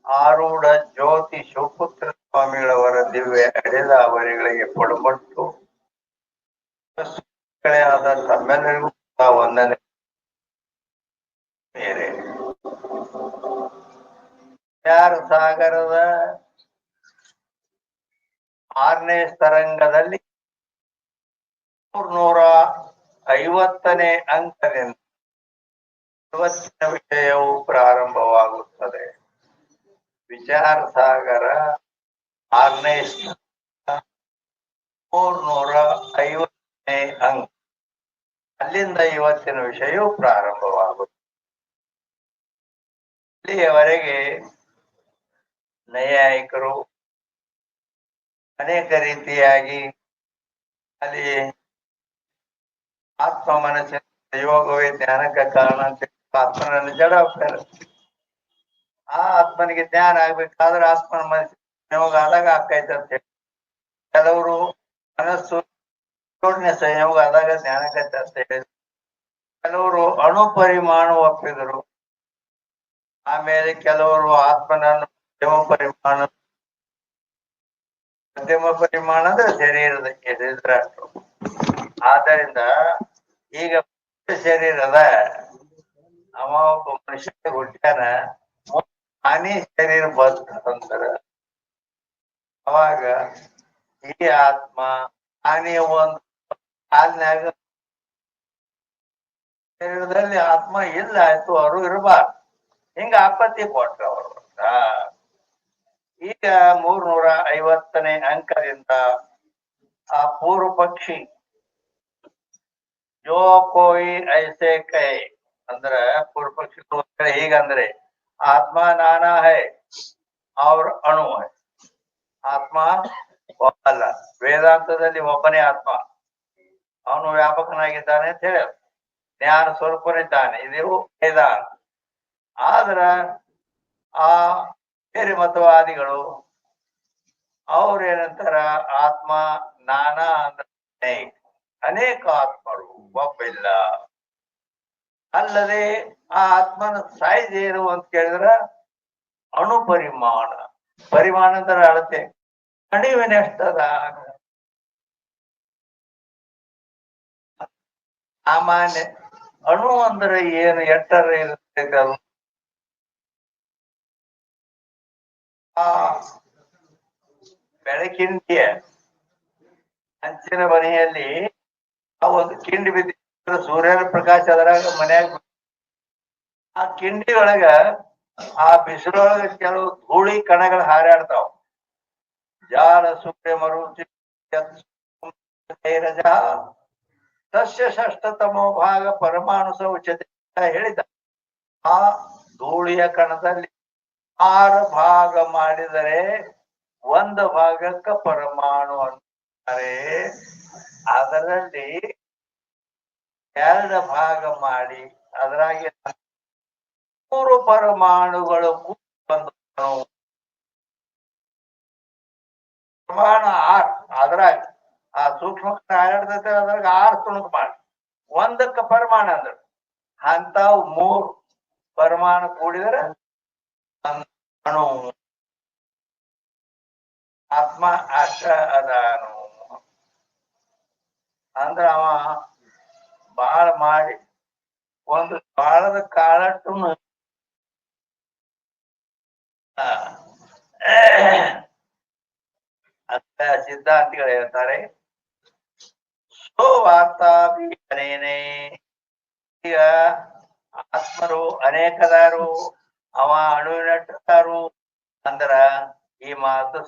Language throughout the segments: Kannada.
ಆರೂಢ ಜ್ಯೋತಿ ಶಿವಪುತ್ರ ಸ್ವಾಮಿಗಳವರ ದಿವ್ಯ ಅಡಿದಾವರಿಗಳಿಗೆ ಕೊಡಪಟ್ಟು ಆದ ತಮ್ಮೆಲ್ಲರಿಗೂ ವಂದನೆ. ಬೇರೆ ವಿಚಾರ ಸಾಗರದ 6ನೇ ತರಂಗದಲ್ಲಿ 350ನೇ ಅಂಕದಿಂದ ಇವತ್ತಿನ ವಿಷಯವು ಪ್ರಾರಂಭವಾಗುತ್ತದೆ. ವಿಚಾರ ಸಾಗರ 6ನೇ 350ನೇ ಅಂಕ, ಅಲ್ಲಿಂದ ಇವತ್ತಿನ ವಿಷಯವು ಪ್ರಾರಂಭವಾಗುತ್ತದೆ. ಇಲ್ಲಿಯವರೆಗೆ ನೈಯಾಯಿಕರು ಅನೇಕ ರೀತಿಯಾಗಿ ಅಲ್ಲಿ ಆತ್ಮ ಮನಸ್ಸಿನ ಯೋಗವೇ ಜ್ಞಾನಕ್ಕೆ ಕಾರಣ ಅಂತ ಆತ್ಮನನ್ನು ಜಡ ಹೋಗ್ತಾರೆ. ಆ ಆತ್ಮನಿಗೆ ಜ್ಞಾನ ಆಗ್ಬೇಕಾದ್ರೆ ಆತ್ಮನ ಮನಸ್ಸಿನ ಯೋಗ ಆದಾಗ ಆಕೈತೆ ಅಂತ ಹೇಳಿ, ಕೆಲವರು ಮನಸ್ಸು ಜೋಡಣೆ ಸಂಯೋಗ ಆದಾಗ ಜ್ಞಾನಕತೆ ಅಂತ ಹೇಳಿ, ಕೆಲವರು ಅಣು ಪರಿಮಾಣ ಒಪ್ಪಿದರು. ಆಮೇಲೆ ಕೆಲವರು ಆತ್ಮನನ್ನು ಮಧ್ಯಮ ಪರಿಮಾಣ ಅಂದ್ರೆ ಶರೀರದ ಎದುರಾಷ್ಟ್ರ. ಆದ್ದರಿಂದ ಈಗ ಶರೀರದ ಅವ ಒಬ್ಬ ಮನುಷ್ಯ ಹುಟ್ಟ್ಯಾನ, ಹಾನಿ ಶರೀರ ಬಂತಂದ್ರ ಅವಾಗ ಈ ಆತ್ಮ ಹಾನಿಯ ಒಂದು ಕಾಲಿನಾಗ ಶರೀರದಲ್ಲಿ ಆತ್ಮ ಇಲ್ಲ ಆಯ್ತು, ಅವರು ಇರಬಾರ್ದು. ಹಿಂಗ ಆಪತ್ತಿ ಕೊಟ್ರ ಅವರು. ಈಗ 350ನೇ ಅಂಕದಿಂದ ಆ ಪೂರ್ವ ಪಕ್ಷಿ ಜೋ ಕೋಯಿ ಐಸೆ ಕೈ ಅಂದ್ರ ಪೂರ್ವ ಪಕ್ಷಿ ಹೀಗಂದ್ರೆ ಆತ್ಮ ನಾನಾ ಹೈ ಅವ್ರ ಅಣು ಹೈ. ಆತ್ಮ ಒಬ್ಬಲ್ಲ, ವೇದಾಂತದಲ್ಲಿ ಒಬ್ಬನೇ ಆತ್ಮ, ಅವನು ವ್ಯಾಪಕನಾಗಿದ್ದಾನೆ ಅಂತ ಹೇಳ ಜ್ಞಾನ ಸ್ವರೂಪನಿದ್ದಾನೆ, ಇದು ವೇದಾಂತ. ಆದ್ರ ಆ ಬೇರೆ ಮತವಾದಿಗಳು ಅವ್ರೇನಂತಾರ, ಆತ್ಮ ನಾನಾ ಅಂದ್ರೆ ಅನೇಕ ಆತ್ಮರು, ಒಬ್ಬಿಲ್ಲ. ಅಲ್ಲದೆ ಆ ಆತ್ಮನ ಸೈಜ್ ಏನು ಅಂತ ಕೇಳಿದ್ರ ಅಣು ಪರಿಮಾಣ. ಪರಿಮಾಣ ಅಂದ್ರೆ ಅಳತೆ, ಕಣಿವಿನೆಷ್ಟದ ಸಾಮಾನ್ಯ ಅಣು ಅಂದ್ರೆ ಏನು, ಎಟ್ಟರ ಇರ್ತೈತೆ ಅದು. ಆ ಬೆಳಕಿನ ಅಂಚಿನ ಮನೆಯಲ್ಲಿ ಆ ಒಂದು ಕಿಂಡಿ ಬಿದ್ದ ಸೂರ್ಯನ ಪ್ರಕಾಶ ಅದರಾಗ ಮನ್ಯಾಗ, ಆ ಕಿಂಡಿ ಒಳಗ ಆ ಬಿಸಿಲೊಳಗ ಕೆಲವು ಧೂಳಿ ಕಣಗಳು ಹಾರಾಡ್ತಾವ. ಜಾಲ ಸೂರ್ಯ ಮರುಚಿ ಸಸ್ಯ ಷಷ್ಠತಮೋ ಭಾಗ ಪರಮಾಣು ಶೌಚತೆ ಹೇಳಿದ. ಆ ಧೂಳಿಯ ಕಣದಲ್ಲಿ 6 ಭಾಗ ಮಾಡಿದರೆ 1 ಭಾಗಕ್ಕೆ ಪರಮಾಣು ಅಂತಾರೆ. ಅದರಲ್ಲಿ 2 ಭಾಗ ಮಾಡಿ ಅದರಾಗಿ 3 ಪರಮಾಣುಗಳು ಒಂದು ಪ್ರಮಾಣ 6. ಅದ್ರಾಗ ಆ ಸೂಕ್ಷ್ಮ ಹಾರಾಡ್ತೈತೆ, ಅದ್ರಾಗ 6 ತುಣುಕು ಮಾಡಿ 1ಕ್ಕೆ ಪರಮಾಣು ಅಂದ್ರು. ಅಂತಾವ್ 3 ಪರಮಾಣು ಕೂಡಿದ್ರೆ ಅಣು. ಆತ್ಮ ಅಷ್ಟ ಅದಾನು ಅಂದ್ರ ಅವ ಬಾಳ ಮಾಡಿ ಒಂದು ಬಾಳದ ಕಾಳಟ್ಟು ಅಂತ ಸಿದ್ಧಾಂತಿಗಳು ಹೇಳ್ತಾರೆ. ಸೋ ವಾರ್ತಾನೇನೆ, ಈಗ ಆತ್ಮರು ಅನೇಕದಾರು, ಅವ ಅಣುವಿನಟ್ಟಾರು ಅಂದ್ರ ಈ ಮಾತು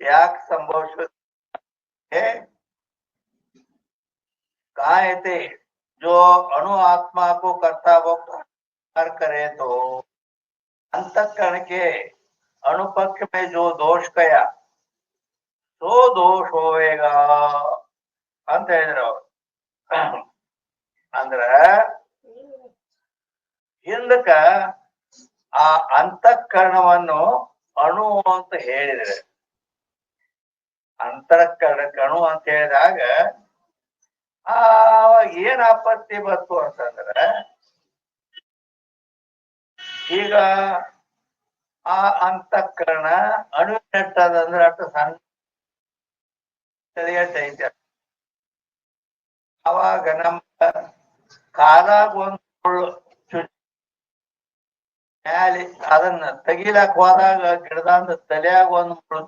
ಯಾಕೆ ಸಂಭವಿಸ कहते जो अणु आत्मा को करता वो करे तो अंतःकरण के अणुपक्ष में जो दोष कया तो दोष होवेगा ಅಂತ ಹೇಳಿದ್ರು ಅವರು. ಅಂದ್ರ ಹಿಂದಕ್ಕ ಆ ಅಂತಃಕರಣವನ್ನು ಅಣು ಅಂತ ಹೇಳಿದ್ರೆ, ಅಂತಃಕರಣಕ್ಕೆ ಅಣು ಅಂತ ಹೇಳಿದಾಗ ಅವಾಗ ಏನ್ ಆಪತ್ತಿ ಬಂತು ಅಂತಂದ್ರ, ಈಗ ಆ ಅಂತಃಕರಣ ಅಣುವಿನಟ್ಟದಂದ್ರೆ ಅಷ್ಟು ಸಣ್ಣ ಐತೆ. ಅವಾಗ ನಮ್ಮ ಕಾಲಾಗ ಒಂದು ಮ್ಯಾಲಿ ಅದನ್ನ ತೆಗಿಲಾಕ್ ಹೋದಾಗ ಗಿಡದಂದ ತಲೆಯಾಗ ಒಂದು ಮುಳು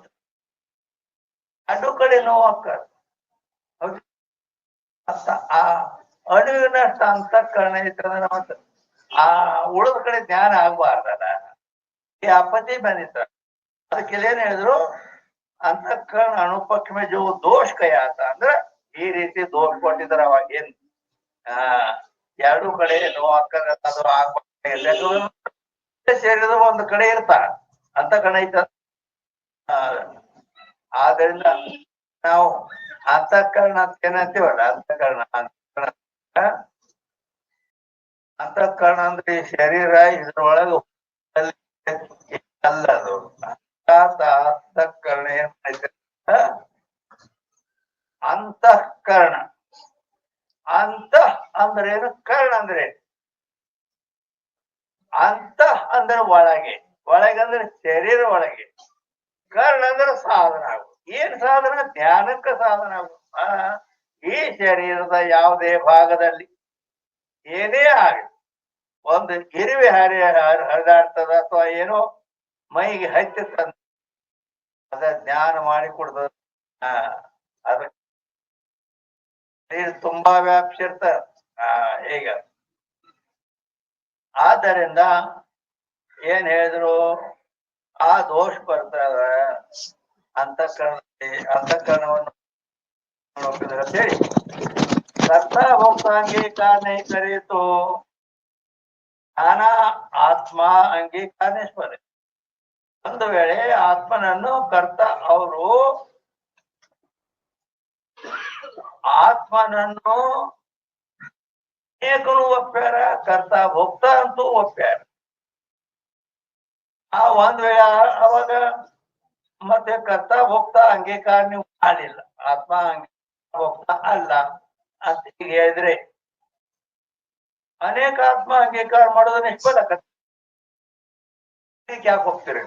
ಅಡ್ಡು ಕಡೆ ನೋವು ಆಕ್ಕಾರ. ಆ ಅಣುವಿನಷ್ಟು ಅಂತಃಕರಣ ಐತಂದ್ರೆ ಮತ್ತೆ ಆ ಉಳಿದ ಕಡೆ ಜ್ಞಾನ ಆಗ್ಬಾರ್ದಲ್ಲ. ಈ ಅಪತಿ ಬಂದಿತ್ತ ಅದಕ್ಕೆ ಏನ್ ಹೇಳಿದ್ರು, ಅಂತಃಕರಣ ಅಣುಪಕ್ಷ ಜೋ ದೋಷ ಕಯಾತ ಅಂದ್ರ ಈ ರೀತಿ ದೋಷ ಕೊಟ್ಟಿದ್ರ ಅವಾಗ ಏನ್ ಎರಡು ಕಡೆ ನೋವಾಗ್ತದೆ ಅದು ಆಗ್ಬಾರ್ದು. ಶರೀರದ ಒಂದು ಕಡೆ ಇರ್ತಾರ ಅಂತಃಕರಣ ಐತ. ಆದ್ರಿಂದ ನಾವು ಅಂತಃಕರಣ ಅಂತ ಏನಂತೀವಲ್ಲ, ಅಂತಃಕರಣ ಅಂದ್ರೆ ಈ ಶರೀರ ಇದ್ರೊಳಗೆ ಅಲ್ಲದು. ಅಂತಃಕರಣ ಏನ್ ಅಂತಃಕರಣ ಅಂತಃ ಅಂದ್ರೆ ಏನು, ಕರ್ಣ ಅಂದ್ರೆ ಅಂತಃ ಅಂದ್ರೆ ಒಳಗೆ, ಒಳಗೆ ಅಂದ್ರೆ ಶರೀರ ಒಳಗೆ, ಕರ್ಣ ಅಂದ್ರೆ ಸಾಧನ ಆಗು. ಏನ್ ಸಾಧನ? ಧ್ಯಾನಕ್ಕೆ ಸಾಧನ ಆಗು. ಈ ಶರೀರದ ಯಾವುದೇ ಭಾಗದಲ್ಲಿ ಏನೇ ಆಗಲಿ, ಒಂದು ಇರುವೆ ಹರಿದಾಡ್ತದ ಅಥವಾ ಏನೋ ಮೈಗೆ ಹತ್ತಿರ್ತದ, ಅದ ಜ್ಞಾನ ಮಾಡಿ ಕೊಡ್ತದ. ಅದ ತುಂಬಾ ವ್ಯಾಪ್ಸಿರ್ತ ಈಗ. ಆದ್ದರಿಂದ ಏನ್ ಹೇಳಿದ್ರು, ಆ ದೋಷ ಬರ್ತದ ಅಂತಃಕರಣವನ್ನು ಹೇಳಿ ಕರ್ತಾ ಭೋಕ್ತ ಅಂಗೀಕಾರ ನೈ ಕರೀತು ನಾನಾ ಆತ್ಮ ಅಂಗೀಕಾರ ಸ್ಮರೆ. ಒಂದು ವೇಳೆ ಆತ್ಮನನ್ನು ಕರ್ತ ಅವರು ಆತ್ಮನನ್ನು ಅನೇಕರು ಒಪ್ಪ್ಯಾರ, ಕರ್ತ ಭೋಕ್ತ ಅಂತೂ ಒಪ್ಪ್ಯಾರ. ಒಂದ್ ವೇಳೆ ಅವಾಗ ಮತ್ತೆ ಕರ್ತ ಭೋಕ್ತ ಅಂಗೀಕಾರ ನೀವು ಮಾಡಿಲ್ಲ, ಆತ್ಮ ಭೋಕ್ತ ಅಲ್ಲ ಅಂತ ಈಗ ಹೇಳಿದ್ರೆ ಅನೇಕ ಆತ್ಮ ಅಂಗೀಕಾರ ಮಾಡೋದನ್ನ ನಿಷ್ಫಲಕತ್ತೆ. ಯಾಕೆ ಹೋಗ್ತೀರಿ?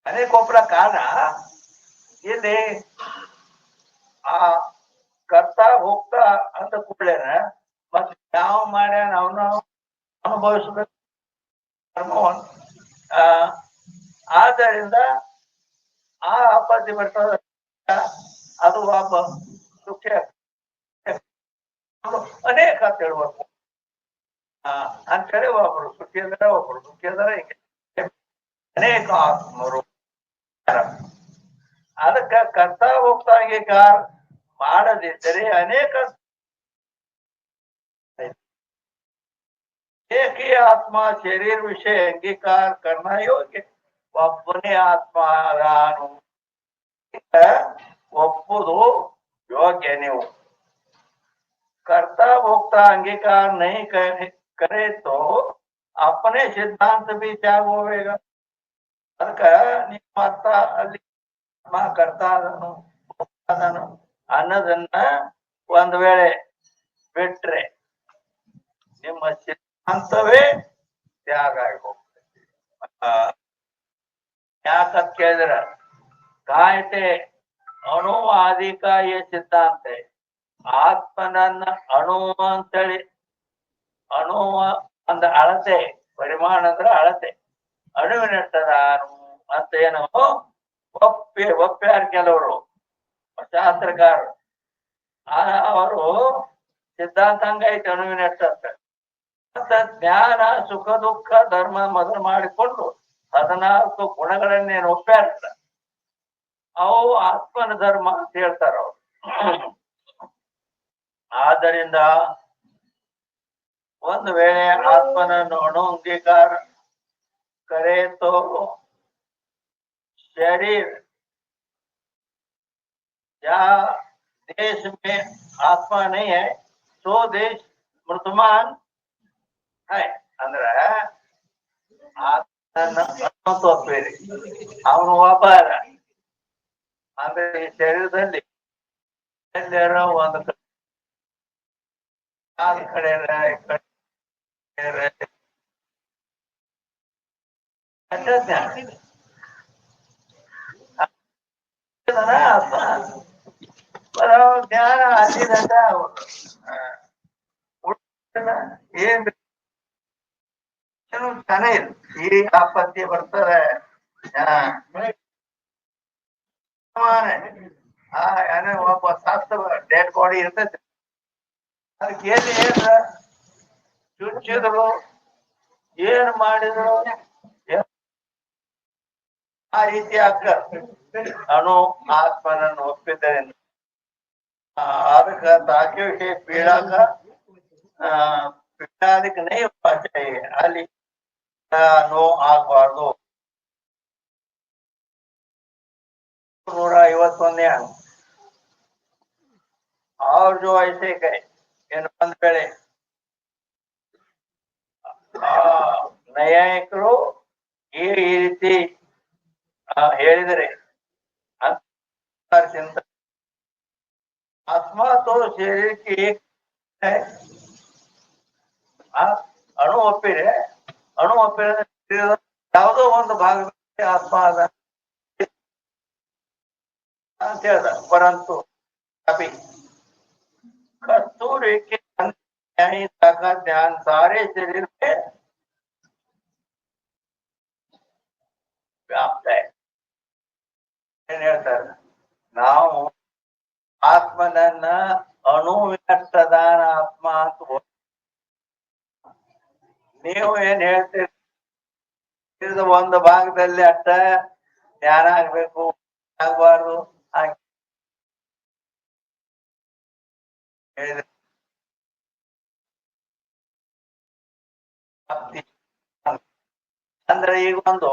ಅನೇಕ ಒಬ್ಬರ ಕಾರಣ ಇಲ್ಲಿ ಆ ಕರ್ತ ಭೋಕ್ತ ಅಂತ ಕೂಡಲೇನ ಮತ್ತೆ ಯಾವ ಮಾಡ್ಯಾನ ಅವನು ಅನುಭವಿಸ್ಬೇಕು ಕರ್ಮವನ್ನು. ಆದ್ದರಿಂದ ಆ ಆಪತ್ತಿ ಬರ್ತದ, ಅದು ಒಬ್ಬ ದುಃಖ ಅನೇಕ ಅಂತ ಹೇಳ್ಬೇಕು. ಅಂತೇಳಿ ಒಬ್ರು ಸುಖಿ ಅಂದ್ರೆ ಒಬ್ರು ದುಃಖಿ ಅಂದ್ರೆ ಹಿಂಗೆ ಅನೇಕ ಆತ್ಮರು. ಅದಕ್ಕ ಕರ್ತ ಭೋಕ್ತ ಅಂಗೀಕಾರ ಮಾಡದಿದ್ದರೆ ಅನೇಕ एक ही आत्मा शरीर विषय अंगीकार करना योग्य. ಒಬ್ಬನೇ ಆತ್ಮ ನಾನು ಒಪ್ಪುದು ಯೋಗ್ಯ. ನೀವು कर्ता भोक्ता अंगीकार नहीं करे तो अपने सिद्धांत भी त्याग होगा. ಅದಕ್ಕ ನಿಮ್ಮ ಅರ್ಥ ಅಲ್ಲಿ ಕರ್ತಾ ಅನ್ನೋದನ್ನ ಒಂದ್ ವೇಳೆ ಬಿಟ್ರೆ ನಿಮ್ಮ ಸಿದ್ಧಾಂತವೇ ತ್ಯಾಗ ಆಗಿ ಹೋಗ್ತದೆ. ಯಾಕಂತ ಕೇಳಿದ್ರ ಕಾಯ್ತೆ ಅಣು ಆದಿಕಾಯ ಸಿದ್ಧಾಂತ ಆತ್ಮನನ್ನ ಅಣು ಅಂತೇಳಿ, ಅಣು ಅಂದ ಅಳತೆ, ಪರಿಮಾಣ ಅಂದ್ರೆ ಅಳತೆ, ಅಣುವಿನಟ್ಟದ ಅಂತ ಏನೋ ಒಪ್ಪ್ಯಾರ ಕೆಲವರು ಶಾಸ್ತ್ರಕಾರರು. ಅವರು ಸಿದ್ಧಾಂತ ಹಂಗೈತೆ ಅಣುವಿನಟ್ಟ ಅಂತ. ಜ್ಞಾನ ಸುಖ ದುಃಖ ಧರ್ಮ ಮೊದಲು ಮಾಡಿಕೊಂಡು 14 ಗುಣಗಳನ್ನೇನು ಒಪ್ಪ್ಯಾರ ಅವು ಆತ್ಮನ ಧರ್ಮ ಅಂತ ಹೇಳ್ತಾರ ಅವ್ರು. ಆದ್ದರಿಂದ ಒಂದು ವೇಳೆ ಆತ್ಮನನ್ನು ಅಣು ಅಂಗೀಕಾರ करे तो शरीर या देश में आत्मा नहीं है, तो देश वर्तमान है ಅಂದ್ರೆ ಅವನು ಒಬ್ಬರ ಅಂದ್ರೆ ಈ ಶರೀರದಲ್ಲಿ ಎಲ್ಲಾರೋ ಒಂದು ಕಾಲ್ ಕಡೆ ಅಷ್ಟ ಜ್ಞಾನ ಅಲ್ಲಿದಂತ ಏನ್ ತಾನೇ ಈ ಆಪತ್ತಿ ಬರ್ತದೆ. ಒಬ್ಬ ಸತ್ತ ಡೆಡ್ ಬಾಡಿ ಇರ್ತೈತಿ, ಅದಕ್ಕೆ ಏನ್ ಚುಚ್ಚಿದ್ರು ಏನ್ ಮಾಡಿದ್ರು ಆ ರೀತಿ ಆಗ್ತದೆ. ಅಣು ಆತ್ಮನನ್ನು ಒಪ್ಪಿದ್ದರಿಂದ ಅದಕ್ಕ ತಾಕೆ ಪೀಡಾಕ ಪೀಡಾದಿಕ್ ನೈ ಅಲ್ಲಿ ನೋ ಆಗ್ಬಾರ್ದು. 151 और जो ऐसे गए ಏನು ಒಂದ್ ವೇಳೆ ನೈಯಾಯಿಕರು ಈ ರೀತಿ ಹೇಳಿದರೆ आत्मा तो शरीर की एक है, ಅಣು ಒಪ್ಪಿರೆ ಯಾವುದೋ ಒಂದು ಭಾಗದಲ್ಲಿ ಆತ್ಮ ಅದ ಅಂತ ಹೇಳ್ದ. ಪರಂತು अभी कस्तूरी के का ध्यान सारे शरीर पे ವ್ಯಾಪ್ತ ಏನ್ ಹೇಳ್ತಾರೆ, ನಾವು ಆತ್ಮನನ್ನ ಅಣುವ್ಯಕ್ತದಾನ ಆತ್ಮ ಅಂತ ನೀವು ಏನ್ ಹೇಳ್ತೀರಿ, ಒಂದು ಭಾಗದಲ್ಲಿ ಅಷ್ಟ ಧ್ಯಾನ ಆಗ್ಬೇಕು ಆಗ್ಬಾರ್ದು ಅಂದ್ರೆ ಈಗ ಒಂದು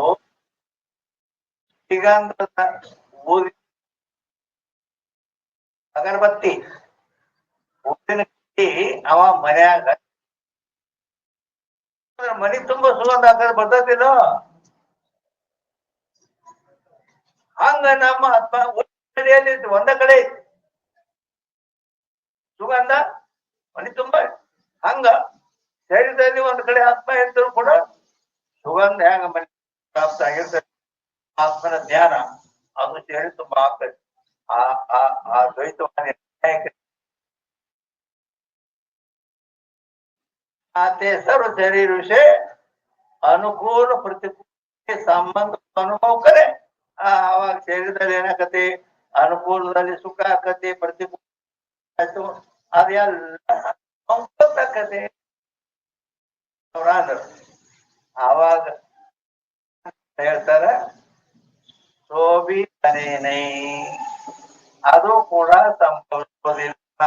ಊದಿ ಅಗರಬತ್ತಿ ಊದಿನ ಅವ ಮನ್ಯಾಗ ಮನಿ ತುಂಬಾ ಸುಗಂಧ ಹಾಕದ್ ಬರ್ತದಿಲ್ಲ, ಹಂಗ ನಮ್ಮ ಆತ್ಮ ಒಂದ ಕಡೆ ಸುಗಂಧ ಮನಿ ತುಂಬ ಹಂಗ ಶರೀರದಲ್ಲಿ ಒಂದ್ ಕಡೆ ಆತ್ಮ ಇದ್ದರೂ ಕೂಡ ಸುಗಂಧ ಹೆಂಗ ಮನಿ ಪ್ರಾಪ್ತ ಆಗಿರ್ತದೆ. ಆತ್ಮನ ಧ್ಯಾನ ಅದು ಶರೀರ ತುಂಬಾ ಆಗ್ತದೆ. ಆ ದ್ವೈತವಾದಿ आते सर्व शरीर से अनुकूल प्रतिकूल संबंध अनुभव करे. ಅವಾಗ ಶರೀರದಲ್ಲಿ ಏನಾಗತ್ತೆ, ಅನುಕೂಲದಲ್ಲಿ ಸುಖ ಆಕತಿ, ಪ್ರತಿಕೂಲ ಅದೆಲ್ಲ ಆಕತಿ. ಆವಾಗ ಹೇಳ್ತಾರ ಶೋಭಿತನೇನೈ ಅದು ಕೂಡ ಸಂಭವಿಸೋದಿಲ್ಲ.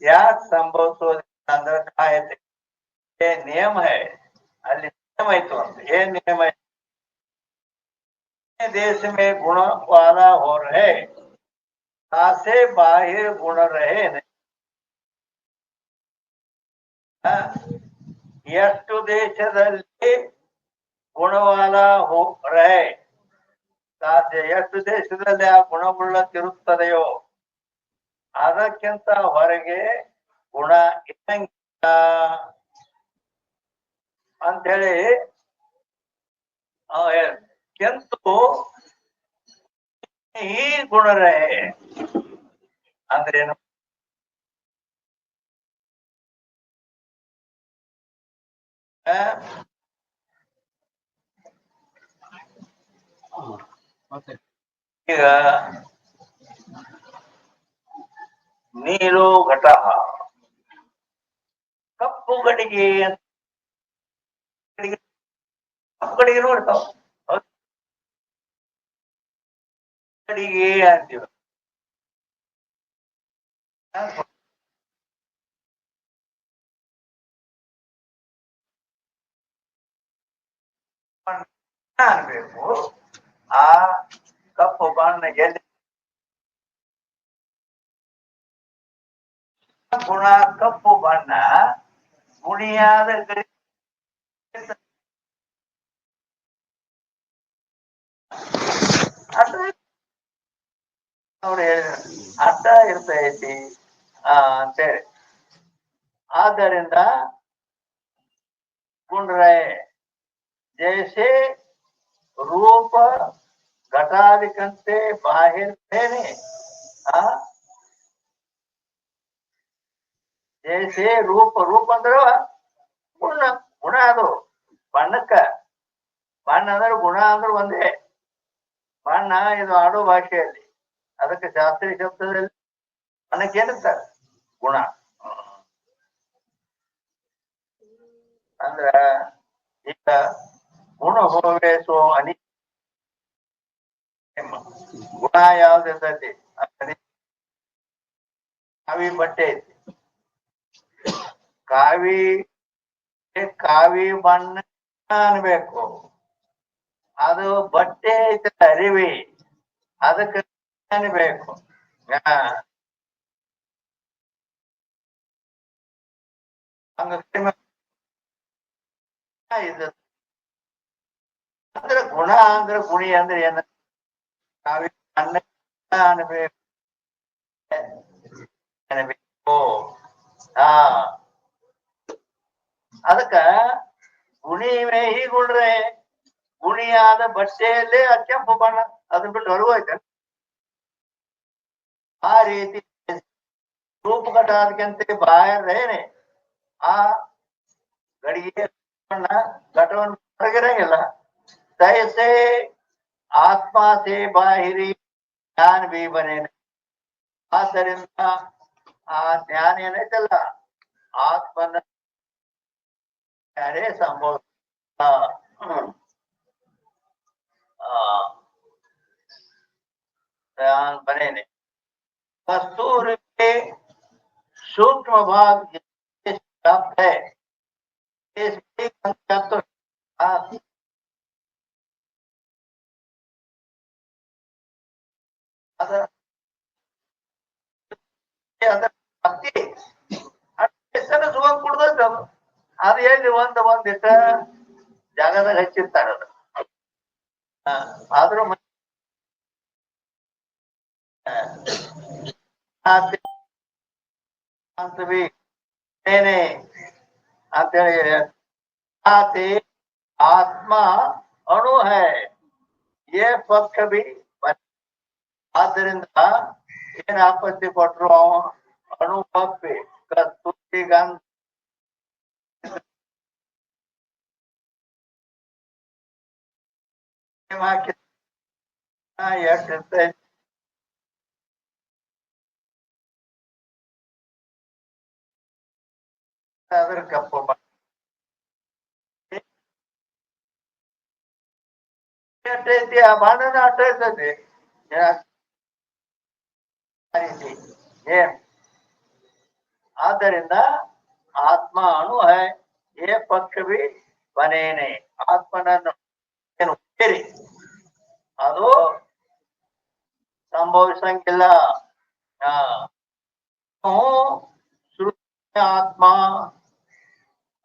ಯಾಕೆ ಸಂಭವಿಸೋದಿಲ್ಲ ಅಂದ್ರೆ ಕಾಯತೆ नियम है, ಅಲ್ಲಿ नियम आयतो ಅಂತ. ಏನ್ नियम है, देश में गुण वाला हो रहे तासे बाह्य गुण रहे नहीं. ಎಷ್ಟು ದೇಶದಲ್ಲಿ ಗುಣವಾಲ ಹೋ ರಹೆ ಸಾಧ್ಯ, ಎಷ್ಟು ದೇಶದಲ್ಲಿ ಆ ಗುಣವುಳ್ಳತಿರುತ್ತದೆಯೋ ಅದಕ್ಕಿಂತ ಹೊರಗೆ ಗುಣ ಇದ್ದಂಗಿಲ್ಲ ಅಂತ ಹೇಳಿ ಕೆಂತು ಈ ಗುಣರೇ ಅಂದ್ರೇನು, ಈಗ ನೀರು ಘಟ ಕಪ್ಪು ಗಡಿಗೆ ಕಪ್ಪು ಗಡಿಗೆ ನೋಡ್ತಾವ ಗಡಿಗೆ ಅಂತೀವ. ಅನ್ಬೇಕು ಆ ಕಪ್ಪು ಬಣ್ಣ ಎಲ್ಲಿ ಗುಣ ಕಪ್ಪು ಬಣ್ಣ ಗುಣಿಯಾದ ಅವ್ರು ಹೇಳಿದ ಅರ್ಥ ಇರ್ತೈತಿ ಅಂತೇಳಿ. ಆದ್ದರಿಂದ ಗುಂಡ್ರೆ जैसे रूप घटादिकंते बाहिर थे जैसे रूप रूप अंದ್ರ ಗುಣ ಗುಣ ಅದು ಬಣ್ಣಕ್ಕ ಬಣ್ಣ ಅಂದ್ರೆ ಗುಣ ಅಂದ್ರೆ ಒಂದೇ ಬಣ್ಣ ಇದು ಆಡೋ ಭಾಷೆಯಲ್ಲಿ ಅದಕ್ಕೆ ಶಾಸ್ತ್ರೀಯ ಶಬ್ದದಲ್ಲಿ ಬಣ್ಣಕ್ಕೆ ಏನಂತಾರೆ ಗುಣ ಅಂದ್ರ ಈಗ ಗುಣ ಹೋಗೇಸೋ ಅನಿ ಗುಣ ಯಾವ್ದಿರ್ತೈತಿ ಕಾವಿ ಬಟ್ಟೆ ಐತಿ ಕಾವಿ ಕಾವಿ ಬಣ್ಣ ಅನ್ಬೇಕು ಅದು ಬಟ್ಟೆ ಐತೆ ಅರಿವಿ ಅದಕ್ಕೆ ಅನ್ಬೇಕು ಇದು ಅಂದ್ರೆ ಗುಣ ಅಂದ್ರೆ ಗುಣಿ ಅಂದ್ರೆ ಏನ ಕಾವಿ ಬಣ್ಣ ಅನ್ಬೇಕು ಹಾ ಅದಕ್ಕ ಗುಣಿಮೆ ಹೀಗುಳ್ರೆ ಗುಣಿಯಾದ ಬಟ್ಟೆಯಲ್ಲೇ ಕೆಂಪು ಬಣ್ಣ ಅದನ್ನ ಬಿಟ್ಟು ಹೊರಗೋಯ್ತ ಆ ರೀತಿ ರೂಪಘಟಾದಕ್ಕಿಂತ ಬಾಯರೇನೆ ಆ ಗಡಿಗೆ ಬಣ್ಣ ಘಟವನ್ನು ಹೊರಗಿರಂಗಿಲ್ಲ ತೈಸೆ ಆತ್ಮ ಸೇ ಬಾಹಿರಿ ಜ್ಞಾನ ಬಿ ಬನೇನೆ ಆದ್ದರಿಂದ ಆ ಜ್ಞಾನ ಏನೈತಲ್ಲ ಆತ್ಮನ ಯಾರೇ ಸಂಭವ बने कस्तूर के सूक्ष्म भाग प्राप्त है ಸುಖ ಕುಡ್ದ ಅದು ಎಲ್ಲಿ ಒಂದಿಟ್ಟ ಜಾಗದಾಗ ಹಚ್ಚಿರ್ತಾರ ಆದ್ರೂ ಅಂತೇಳಿ ಆತ್ಮ ಅಣು ಹೈ ये पक्ष भी ಆದ್ದರಿಂದ ಏನ್ ಆಪತ್ತಿ ಕೊಟ್ರು ಅಣುಪಪ್ಪಿ ಕಸ್ತೂರಿ ಗಂಧ ಹಾಕಿ ಎಷ್ಟು ಅದ್ರ ಕಪ್ಪು ಐತಿ ಆ ಬಾಣನ ಆಟ ಇರ್ತೈತಿ ಆದ್ದರಿಂದ ಆತ್ಮ ಅಣು ಹೈ ಏ ಪಕ್ಷ ಭಿ ಬನೇನೆ ಆತ್ಮನನ್ನು ಏನು ಸೇರಿ ಅದು ಸಂಭವಿಸಂಗಿಲ್ಲ आत्मा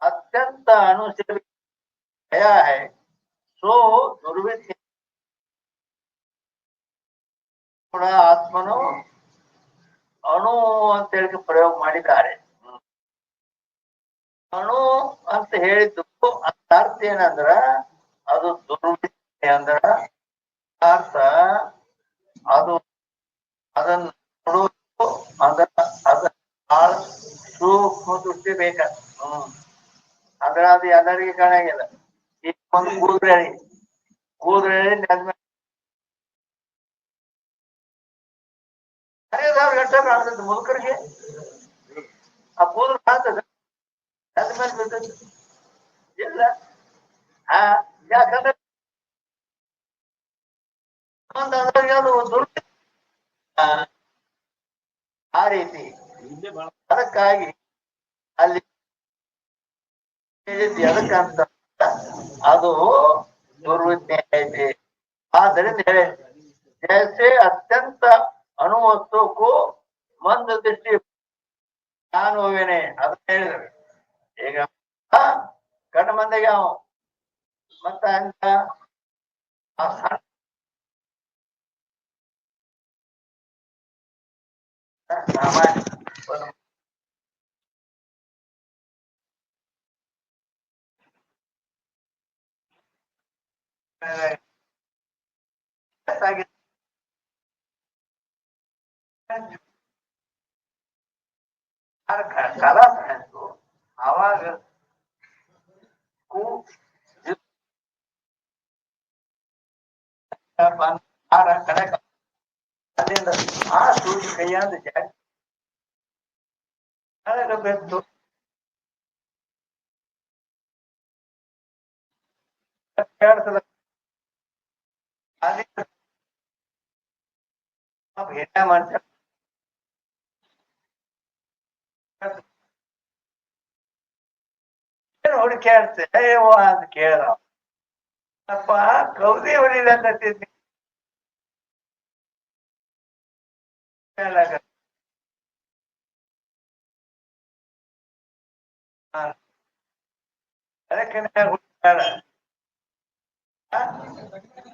अत्यंत अनुसेवी गया है सो दुर्विधि ಆತ್ಮನು ಅಣು ಅಂತ ಹೇಳಿ ಪ್ರಯೋಗ ಮಾಡಿದ್ದಾರೆ ಅಣು ಅಂತ ಹೇಳಿದ್ದು ಅರ್ಥ ಏನಂದ್ರ ಅದು ದುರ್ವಿಧಿ ಅಂದ್ರ ಅರ್ಥ ಅದು ಅದನ್ನ ನೋಡುವುದು ಅದ ಬಹಳ ಸೂಕ್ಷ್ಮ ದೃಷ್ಟಿ ಬೇಕ ಅಂದ್ರೆ ಅದು ಎಲ್ಲರಿಗೂ ಕಾಣಂಗಿಲ್ಲ ಈಗ ಒಂದು ಕೂದ್ರೆ ಗಂಟೆ ಕಾಣ್ತದೆ ಮುದುಕರಿಗೆ ಆ ಕೂದಲು ಕಾಣ್ತದೆ ಮೇಲೆ ಬರ್ತದೆ ಇಲ್ಲ ಯಾಕಂದ್ರೆ ಆ ರೀತಿ ಅದಕ್ಕಾಗಿ ಅಲ್ಲಿ ಅದಕ್ಕಂತ ಅದು ದುರ್ವಿಜ್ಞೆ ಐತಿ ಆದ್ದರಿಂದ ಹೇಳಿ जैसे अत्यंत ಅಣುವಸ್ತುಕ್ಕೂ ಮಂದ ದೃಷ್ಟಿ ನಾನು ಹೋವೇನೆ ಅದನ್ನ ಹೇಳಿದ್ರು ಈಗ ಕಣ್ಣು ಮಂದಿಗೆ ಅವ ಮತ್ತ ಅಂತ ಕಲಾ ಅವಾಗ ಅಲ್ಲಿಂದ ಆ ಸೂಜಿ ಕೈಯಾದ ಜಾಸ್ತಿ ಬೆತ್ತು ಮಾಡ್ತಾರೆ ಹುಡುಕ್ಯಾಡ್ತೆ ಅಂತ ಕೇಳ ಅಪ್ಪ ಕೌದಿ ಹೊಡಿಲಕತ್ತಿದ್ನಿ ಹುಡುಕ್ಯಾಡ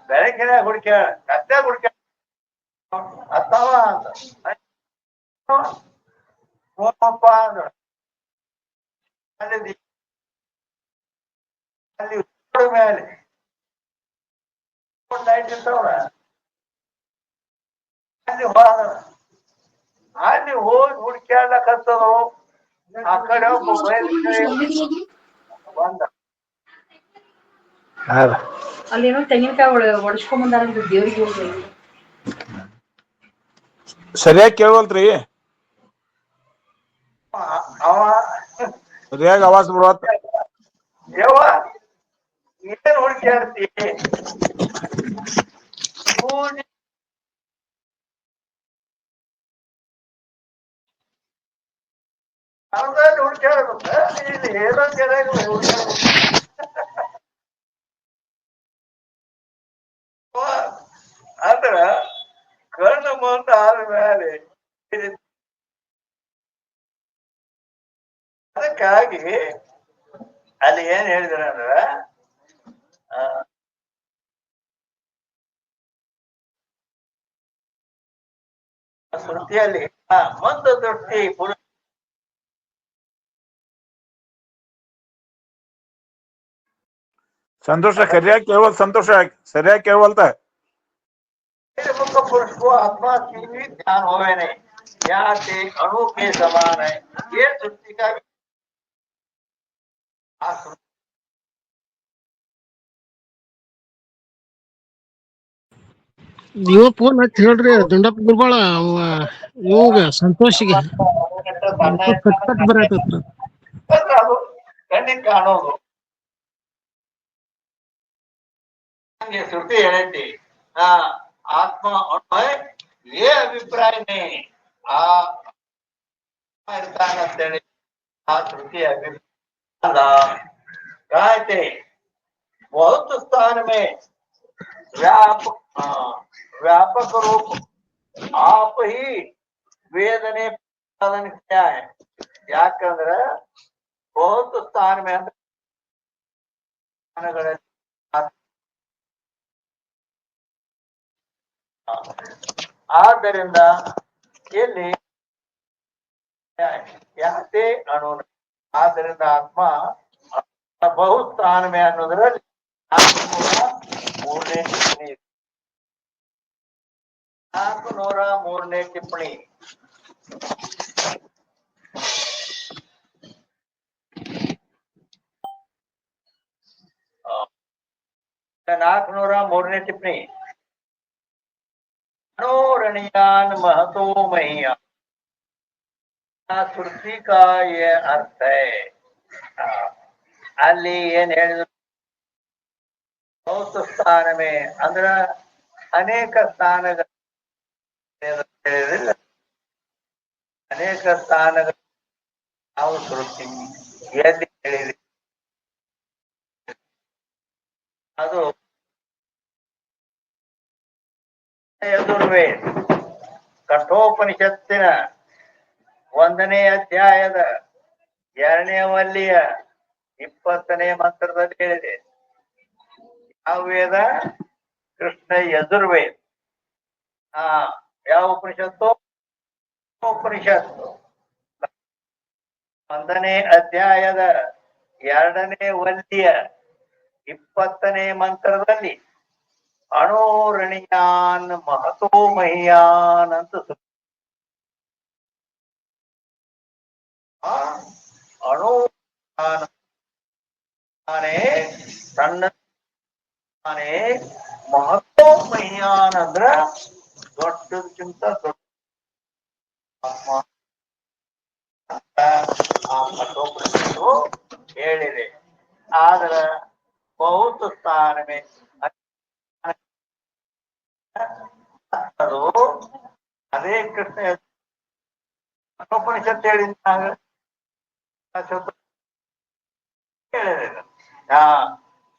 ಬೆಳಕಿನ ಹುಡುಕ್ಯಾಡ ಕತ್ತೆ ಹುಡುಕ್ಯಾಡ ಅತ್ತವ ಅಂತ ಹೋಗಪ್ಪ ಅಂದ್ರ ಅಲ್ಲಿ ಮೇಲೆ ಇರ್ತಾವಲ್ಲ ಅಲ್ಲಿ ಹೋಗಿ ಹುಡುಕ್ಯಾಡ್ಲಕತ್ತದು ಆ ಕಡೆ ಒಬ್ಬ ಬಂದ ಅಲ್ಲೇನೋ ತೆಂಗಿನಕಾಯಿ ಒಡಸ್ಕೊಂಡ್ ಬಂದಾರ ದೇವ್ರಿಗೆ ಹೋಗಿ ಸರಿಯಾಗಿ ಕೇಳವಲ್ರಿ ಅವ ಸರಿಯಾಗಿ ಆವಾಜ್ ಬರುವತ್ತ ಯವ್ವ ಏನ್ ಹುಡುಕ್ಯಾಡ್ತಿ ಹುಡುಕ್ಯಾಡ್ಬೇಕ ಇಲ್ಲಿ ಏನೋ ಅಂದ್ರ ಕಣ್ಣು ಮುಂದ ಆದ್ಮೇಲೆ ಅದಕ್ಕಾಗಿ ಅಲ್ಲಿ ಏನ್ ಹೇಳಿದ್ರ ಅಂದ್ರ ಶ್ರುತಿಯಲ್ಲಿ ಒಂದು ದೃಷ್ಟಿ ಸಂತೋಷ ಸರಿಯಾಗಿ ಕೇಳವಲ್ ಸಂತೋಷ ಸರಿಯಾಗಿ ಕೇಳವಲ್ತ मुख पुरुष को आत्मा की भी ध्यान होवे नहीं यहाँ से अणु के समान है ये सृष्टि का ನೀವು ಫೋನ್ ಹಚ್ಚಿ ಹೇಳ್ರಿ ದುಂಡಪ್ಪ ಗುರುಗಳ ಇವಾಗ ಸಂತೋಷಿಗೆ ಕಟ್ ಕಟ್ ಬರತೈತ್ರ ಕಣ್ಣಿಗೆ ಕಾಣೋದು ಹಂಗೆ ಶ್ರುತಿ ಹೇಳೈತಿ ಆತ್ಮ ये अभिप्राय नहीं इर्तानंतೇಳಿ ಆ ಶ್ರುತಿ अभिप्राय कहते बहुत स्थान में व्यापक रूप आप ही वेदने पालन किया है ಯಾಕಂದ್ರ बहुत स्थान में ಆದ್ದರಿಂದ ಇಲ್ಲಿ ಯಾತೆ ಅಣು ಆದ್ದರಿಂದ ಆತ್ಮ ಬಹುಸ್ಥಾನಮೇ ಅನ್ನೋದ್ರಲ್ಲಿ 403ನೇ ಟಿಪ್ಪಣಿ टिप्पणी मनोरणीयान महतो महिया श्रुति का ये अर्थ है ಅಲ್ಲಿ ಏನ್ ಹೇಳಿದ್ರು बहुत ಸ್ಥಾನ में ಅಂದ್ರ ಅನೇಕ ಸ್ಥಾನಗಳು ಅನೇಕ ಸ್ಥಾನಗಳು ನಾವು ಶ್ರುತಿ ಎಲ್ಲಿ ಹೇಳಿದ್ವಿ ಅದು ಯಜುರ್ವೇದ ಕಠೋಪನಿಷತ್ತಿನ 1ನೇ ಅಧ್ಯಾಯದ 2ನೇ ವಲ್ಲಿಯ 20ನೇ ಮಂತ್ರದಲ್ಲಿ ಹೇಳಿದೆ ಯಾವ ವೇದ ಕೃಷ್ಣ ಯಜುರ್ವೇದ ಯಾವ ಉಪನಿಷತ್ತು ಉಪನಿಷತ್ತು 1ನೇ ಅಧ್ಯಾಯದ 2ನೇ ವಲ್ಲಿಯ 20ನೇ ಮಂತ್ರದಲ್ಲಿ ಅಣೋರಣೀಯಾನ್ ಮಹತೋ ಮಹಿಯಾನ್ ಅಂತ ಅಣೋ ಸಣ್ಣ ಮಹತೋ ಮಹಿಯಾನ್ ಅಂದ್ರ ದೊಡ್ಡದಕ್ಕಿಂತ ದೊಡ್ಡ ಆತ್ಮ ಆ ಕಠೋಪನಿಷತ್ತು ಹೇಳಿದೆ. ಆದ್ರ ಬಹುತ ಸ್ಥಾನವೇ ಅದು ಅದೇ ಕೃಷ್ಣ ಕಠೋಪನಿಷತ್ತು ಹೇಳಿದ ಹೇಳಿದೆ.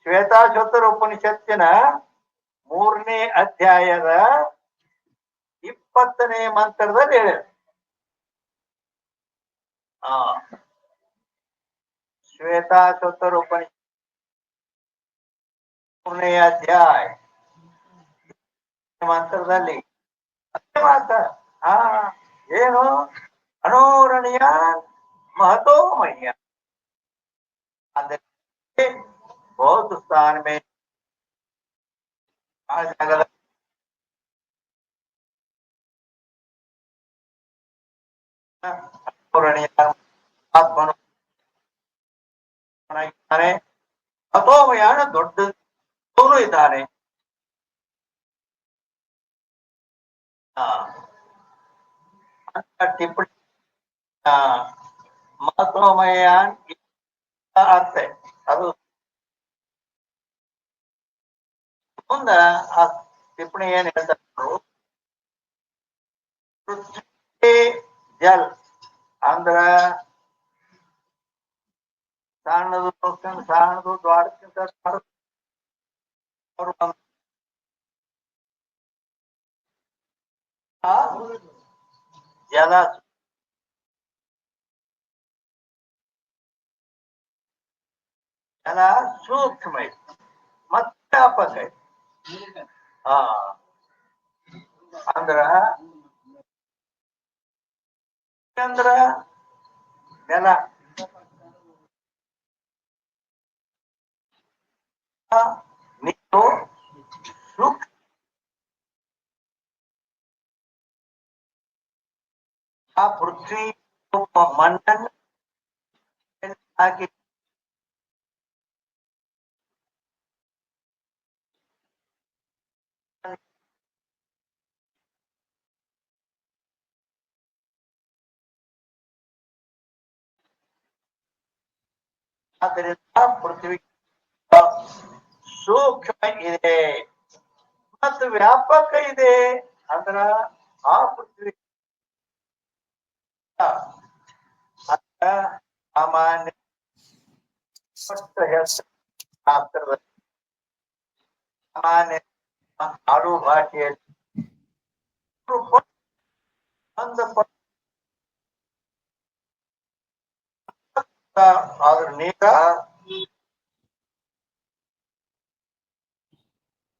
ಶ್ವೇತಾಶ್ವತರ ಉಪನಿಷತ್ತಿನ 3ನೇ ಅಧ್ಯಾಯದ 20ನೇ ಮಂತ್ರದಲ್ಲಿ ಹೇಳಿದೆ. ಶ್ವೇತಾಶ್ವತರ ಉಪನಿಷತ್ 3ನೇ ಅಧ್ಯಾಯ ಮಂತ್ರದಲ್ಲಿ ಮಾತ ಏನು ಅಣೋರಣೀಯ महतो मैया बहुत स्थान में ಅಥೋಮಯಾನ ದೊಡ್ಡವನು ಇದ್ದಾನೆ. ಟಿಪ್ಪಣಿ ಮಹತ್ವಮಯಾನ್ ಅರ್ಥ ಅದು ಮುಂದ ಆ ಟಿಪ್ಪಣಿ ಏನ್ ಹೇಳ್ತಾರೆ, ಪೃಥ್ವಿ ಜಲ್ ಅಂದ್ರ ಸಣ್ಣದು ಸಣ್ಣದು ದೊಡ್ಡಕ್ಕಿಂತ ಜಲ ಜಲ ಸೂಕ್ಷ್ಮ ಐತಿ ಮತ್ತ ವ್ಯಾಪಕ ಐತಿ. ಅಂದ್ರ ನೆಲ ನೀರು ಸೂಕ್ಷ್ಮ ಆ ಪೃಥ್ವಿ ಮಣ್ಣನ್ನು ಹಾಕಿ ಆದ್ದರಿಂದ ಪೃಥ್ವಿ ಸೂಕ್ಷ್ಮ ಇದೆ ಮತ್ತು ವ್ಯಾಪಕ ಇದೆ. ಅಂದ್ರ ಆ ಪೃಥ್ವಿ ಸಾಮಾನ್ಯ ಸಾಮಾನ್ಯ ಆಡು ಭಾಷೆಯಲ್ಲಿ ಆದ್ರ ನೀರ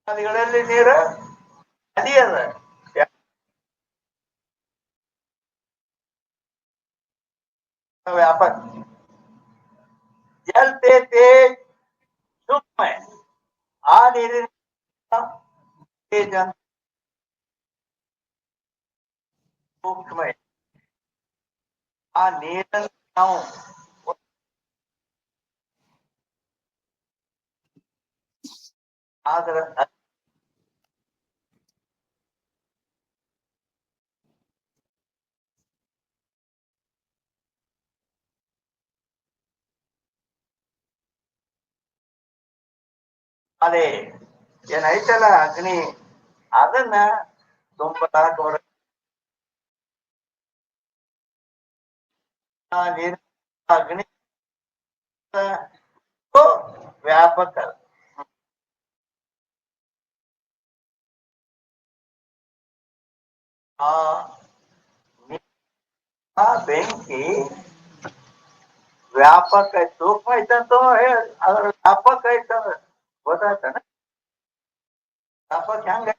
ನದಿಗಳಲ್ಲಿ ನೀರ ನದಿ ಅದ व्यापक जल ते तेज सूक्ष्म है आ ನೀರಿನ तेज ಸೂಕ್ಷ್ಮ ಇದೆ. ಆ ನೀರನ್ನು ನಾವು ಆದ್ರ ಅದೇ ಏನೈತಲ್ಲ ಅಗ್ನಿ ಅದನ್ನ ತುಂಬಲಾಕ ನೀರಿನ ಅಗ್ನಿ ವ್ಯಾಪಕ ಬೆಂಕಿ ವ್ಯಾಪಕ ಐತಿ ಸೂಕ್ಷ್ಮ ಐತಂತ ಅದ್ರ ವ್ಯಾಪಕ ಐತಂದ್ರ ಗೊತ್ತಾಯ್ತಾನ ವ್ಯಾಪಕ ಹೆಂಗ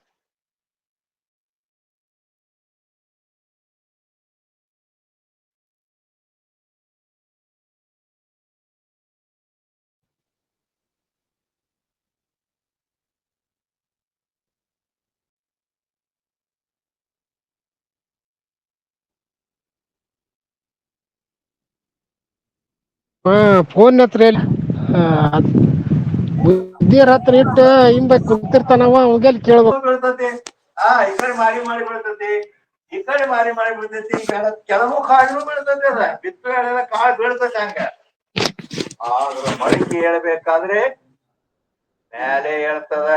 ಫೋನ್ ಹತ್ರ ಇಲ್ಲ. ಬುದ್ಧಿಯರ್ ಹತ್ರ ಇಟ್ಟು ಹಿಂಬ ಕುಂತಿರ್ತಾನವ ಅವಾಗೆಲ್ಲಿ ಕೇಳ್ಬೇಕು. ಬೀಳ್ತತಿ ಈ ಕಡೆ ಮಾರಿ ಬೀಳ್ತತಿ, ಈ ಕಡೆ ಮಾರಿ ಬೀಳ್ತತಿ. ಕೆಲವು ಕಾಳು ಬೀಳ್ತತಿ, ಅದ ಬಿತ್ತು ಎಳೆದ ಕಾಳು ಬೀಳ್ತತಿ. ಹಂಗ ಆದ್ರ ಮೊಳಕೆ ಹೇಳ್ಬೇಕಾದ್ರೆ ಮ್ಯಾಲೆ ಹೇಳ್ತದ.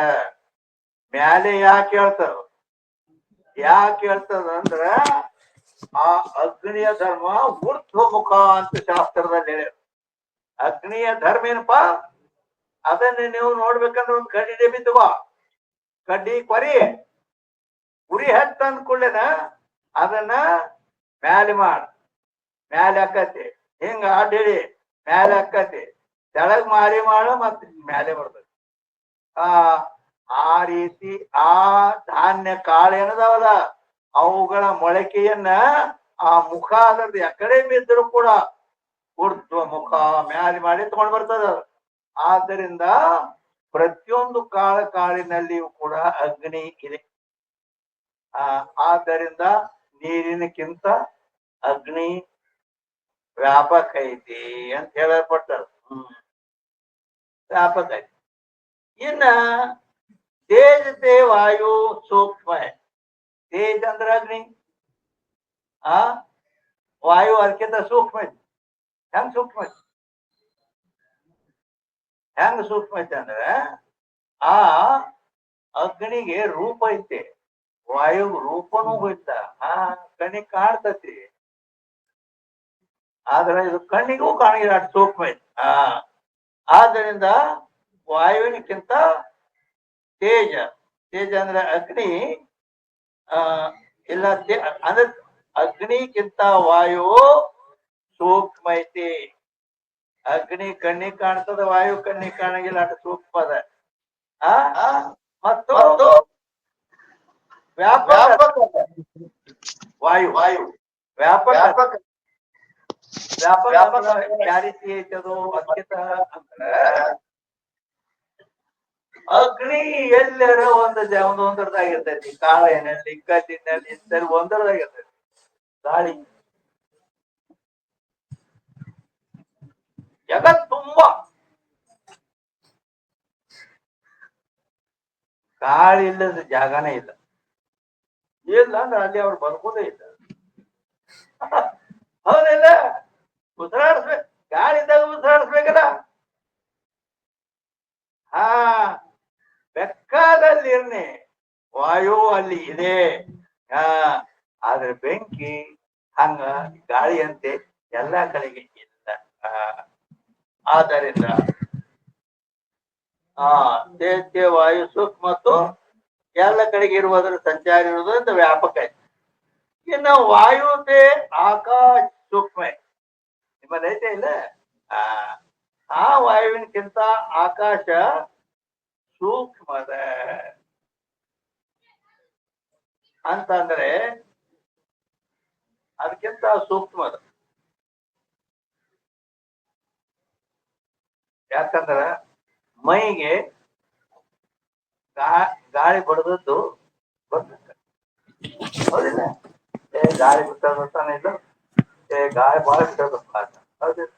ಮ್ಯಾಲೆ ಯಾಕೆ ಹೇಳ್ತದ ಅಂದ್ರ ಆ ಅಗ್ನಿಯ ಧರ್ಮ ಊರ್ಧ್ವಮುಖ ಅಂತ ಶಾಸ್ತ್ರದಲ್ಲಿ ಹೇಳ. ಅಗ್ನಿಯ ಧರ್ಮ ಏನಪ್ಪಾ? ಅದನ್ನ ನೀವು ನೋಡ್ಬೇಕಂದ್ರೆ ಒಂದು ಕಡ್ಡಿ ಡಬ್ಬಿ ತಗೋ, ಕಡ್ಡಿ ಕೊರಿ, ಉರಿ ಹತ್ತ ಅಂದ್ಕೊಳ್ಳೇನ ಅದನ್ನ ಮ್ಯಾಲೆ ಮ್ಯಾಲೆ ಹಾಕತಿ, ಹಿಂಗ ಅಡ್ಡಿ ಮ್ಯಾಲೆ ಹಾಕತಿ, ತೆಳಗ್ ಮಾರಿ ಮತ್ ಮ್ಯಾಲೆ ಬರ್ತದೆ. ಆ ರೀತಿ ಆ ಧಾನ್ಯ ಕಾಳು ಏನದಾವಲ್ಲ ಅವುಗಳ ಮೊಳಕೆಯನ್ನ ಆ ಮುಖ ಅದರದ್ದು ಎಕಡೆ ಬಿದ್ದರೂ ಕೂಡ ಊರ್ಧ್ವ ಮುಖ ಮ್ಯಾಲೆ ಮಾಡಿ ತಗೊಂಡ್ ಬರ್ತದ. ಆದ್ದರಿಂದ ಪ್ರತಿಯೊಂದು ಕಾಳಿನಲ್ಲಿಯೂ ಕೂಡ ಅಗ್ನಿ ಇದೆ. ಆದ್ದರಿಂದ ನೀರಿನಕ್ಕಿಂತ ಅಗ್ನಿ ವ್ಯಾಪಕ ಐತಿ ಅಂತ ಹೇಳಲ್ಪಟ್ಟಾರ. ವ್ಯಾಪಕ ಐತಿ. ಇನ್ನ ತೇಜತೆ ವಾಯು ಸೂಕ್ಷ್ಮ. ತೇಜ ಅಂದ್ರ ಅಗ್ನಿ, ವಾಯು ಅದಕ್ಕಿಂತ ಸೂಕ್ಷ್ಮ ಐತಿ. ಹೆಂಗ್ ಸೂಕ್ಷ್ಮ ಐತಿ ಅಂದ್ರೆ ಆ ಅಗ್ನಿಗೆ ರೂಪ ಐತಿ, ವಾಯು ರೂಪನೂ ಹೋಯ್ತ. ಕಣ್ಣಿಗೆ ಕಾಣ್ತತಿ, ಆದ್ರೆ ಇದು ಕಣ್ಣಿಗೂ ಕಾಣಿಲ್ಲ, ಅಷ್ಟು ಸೂಕ್ಷ್ಮ ಐತಿ. ಆದ್ದರಿಂದ ವಾಯುವಿನಕ್ಕಿಂತ ತೇಜ ಅಂದ್ರೆ ಅಗ್ನಿ ಇಲ್ಲ ಅಂದ್ರೆ ಅಗ್ನಿಗಿಂತ ವಾಯು ಸೂಕ್ಷ್ಮ ಐತಿ. ಅಗ್ನಿ ಕಣ್ಣಿಗೆ ಕಾಣ್ತದ, ವಾಯು ಕಣ್ಣಿಗೆ ಕಾಣಂಗಿಲ್ಲ, ಅಷ್ಟು ಸೂಕ್ಷ್ಮ ಅದ. ಮತ್ತು ವ್ಯಾಪಕ ವಾಯು ವ್ಯಾಪಕ ಯಾವ ರೀತಿ ಐತದು ಅತ್ಯಂತ ಅಂದ್ರೆ ಅಗ್ನಿ ಎಲ್ಲರ ಒಂದರದಾಗಿರ್ತೈತಿ. ಕಾಳಿನಲ್ಲಿ, ಕಲ್ಲಿನಲ್ಲಿ, ಇಂಥಲ್ಲಿ ಒಂದರದಾಗಿರ್ತೈತಿ. ಗಾಳಿ ಜಗತ್ ತುಂಬಾ ಗಾಳಿ ಇಲ್ಲದ ಜಾಗನೇ ಇಲ್ಲ. ಅಂದ್ರೆ ಅಲ್ಲಿ ಅವ್ರು ಬದುಕೋದೇ ಇಲ್ಲ. ಹೌದಿಲ್ಲ? ಉಸಿರಾಡಿಸ್ಬೇಕು, ಗಾಳಿ ಇದ್ದಾಗ ಉಸಿರಾಡಿಸ್ಬೇಕಲ್ಲ. ಬೆಕ್ಕಾದಲ್ಲಿ ವಾಯು ಅಲ್ಲಿ ಇದೆ. ಆದ್ರೆ ಬೆಂಕಿ ಹಂಗ ಗಾಳಿಯಂತೆ ಎಲ್ಲಾ ಕಡೆಗೆ ಇಲ್ಲ. ಆದ್ದರಿಂದ ತೇಜ ವಾಯು ಸೂಕ್ಷ್ಮ ಮತ್ತು ಎಲ್ಲ ಕಡೆಗೆ ಇರುವುದರ ಸಂಚಾರ ಇರುವುದರಿಂದ ವ್ಯಾಪಕ ಐತಿ. ಇನ್ನು ವಾಯುತೆ ಆಕಾಶ ಸೂಕ್ಷ್ಮ ನಿಮ್ಮಲ್ಲಿ ಐತೆ ಇಲ್ಲ? ಆ ವಾಯುವಿನಕ್ಕಿಂತ ಆಕಾಶ ಸೂಕ್ಷ್ಮದ ಅಂತಂದ್ರೆ ಅದಕ್ಕಿಂತ ಸೂಕ್ಷ್ಮದ. ಯಾಕಂದ್ರ ಮೈಗೆ ಗಾಳಿ ಬಡದದ್ದು ಗೊತ್ತ, ಹೌದಿಲ್ಲ? ಗಾಳಿ ಬಿಟ್ಟತಾನೆ ಇಲ್ಲ, ಗಾಳಿ ಬಾಳ ಬಿಟ್ಟದ. ಹೌದಿಲ್ಲ?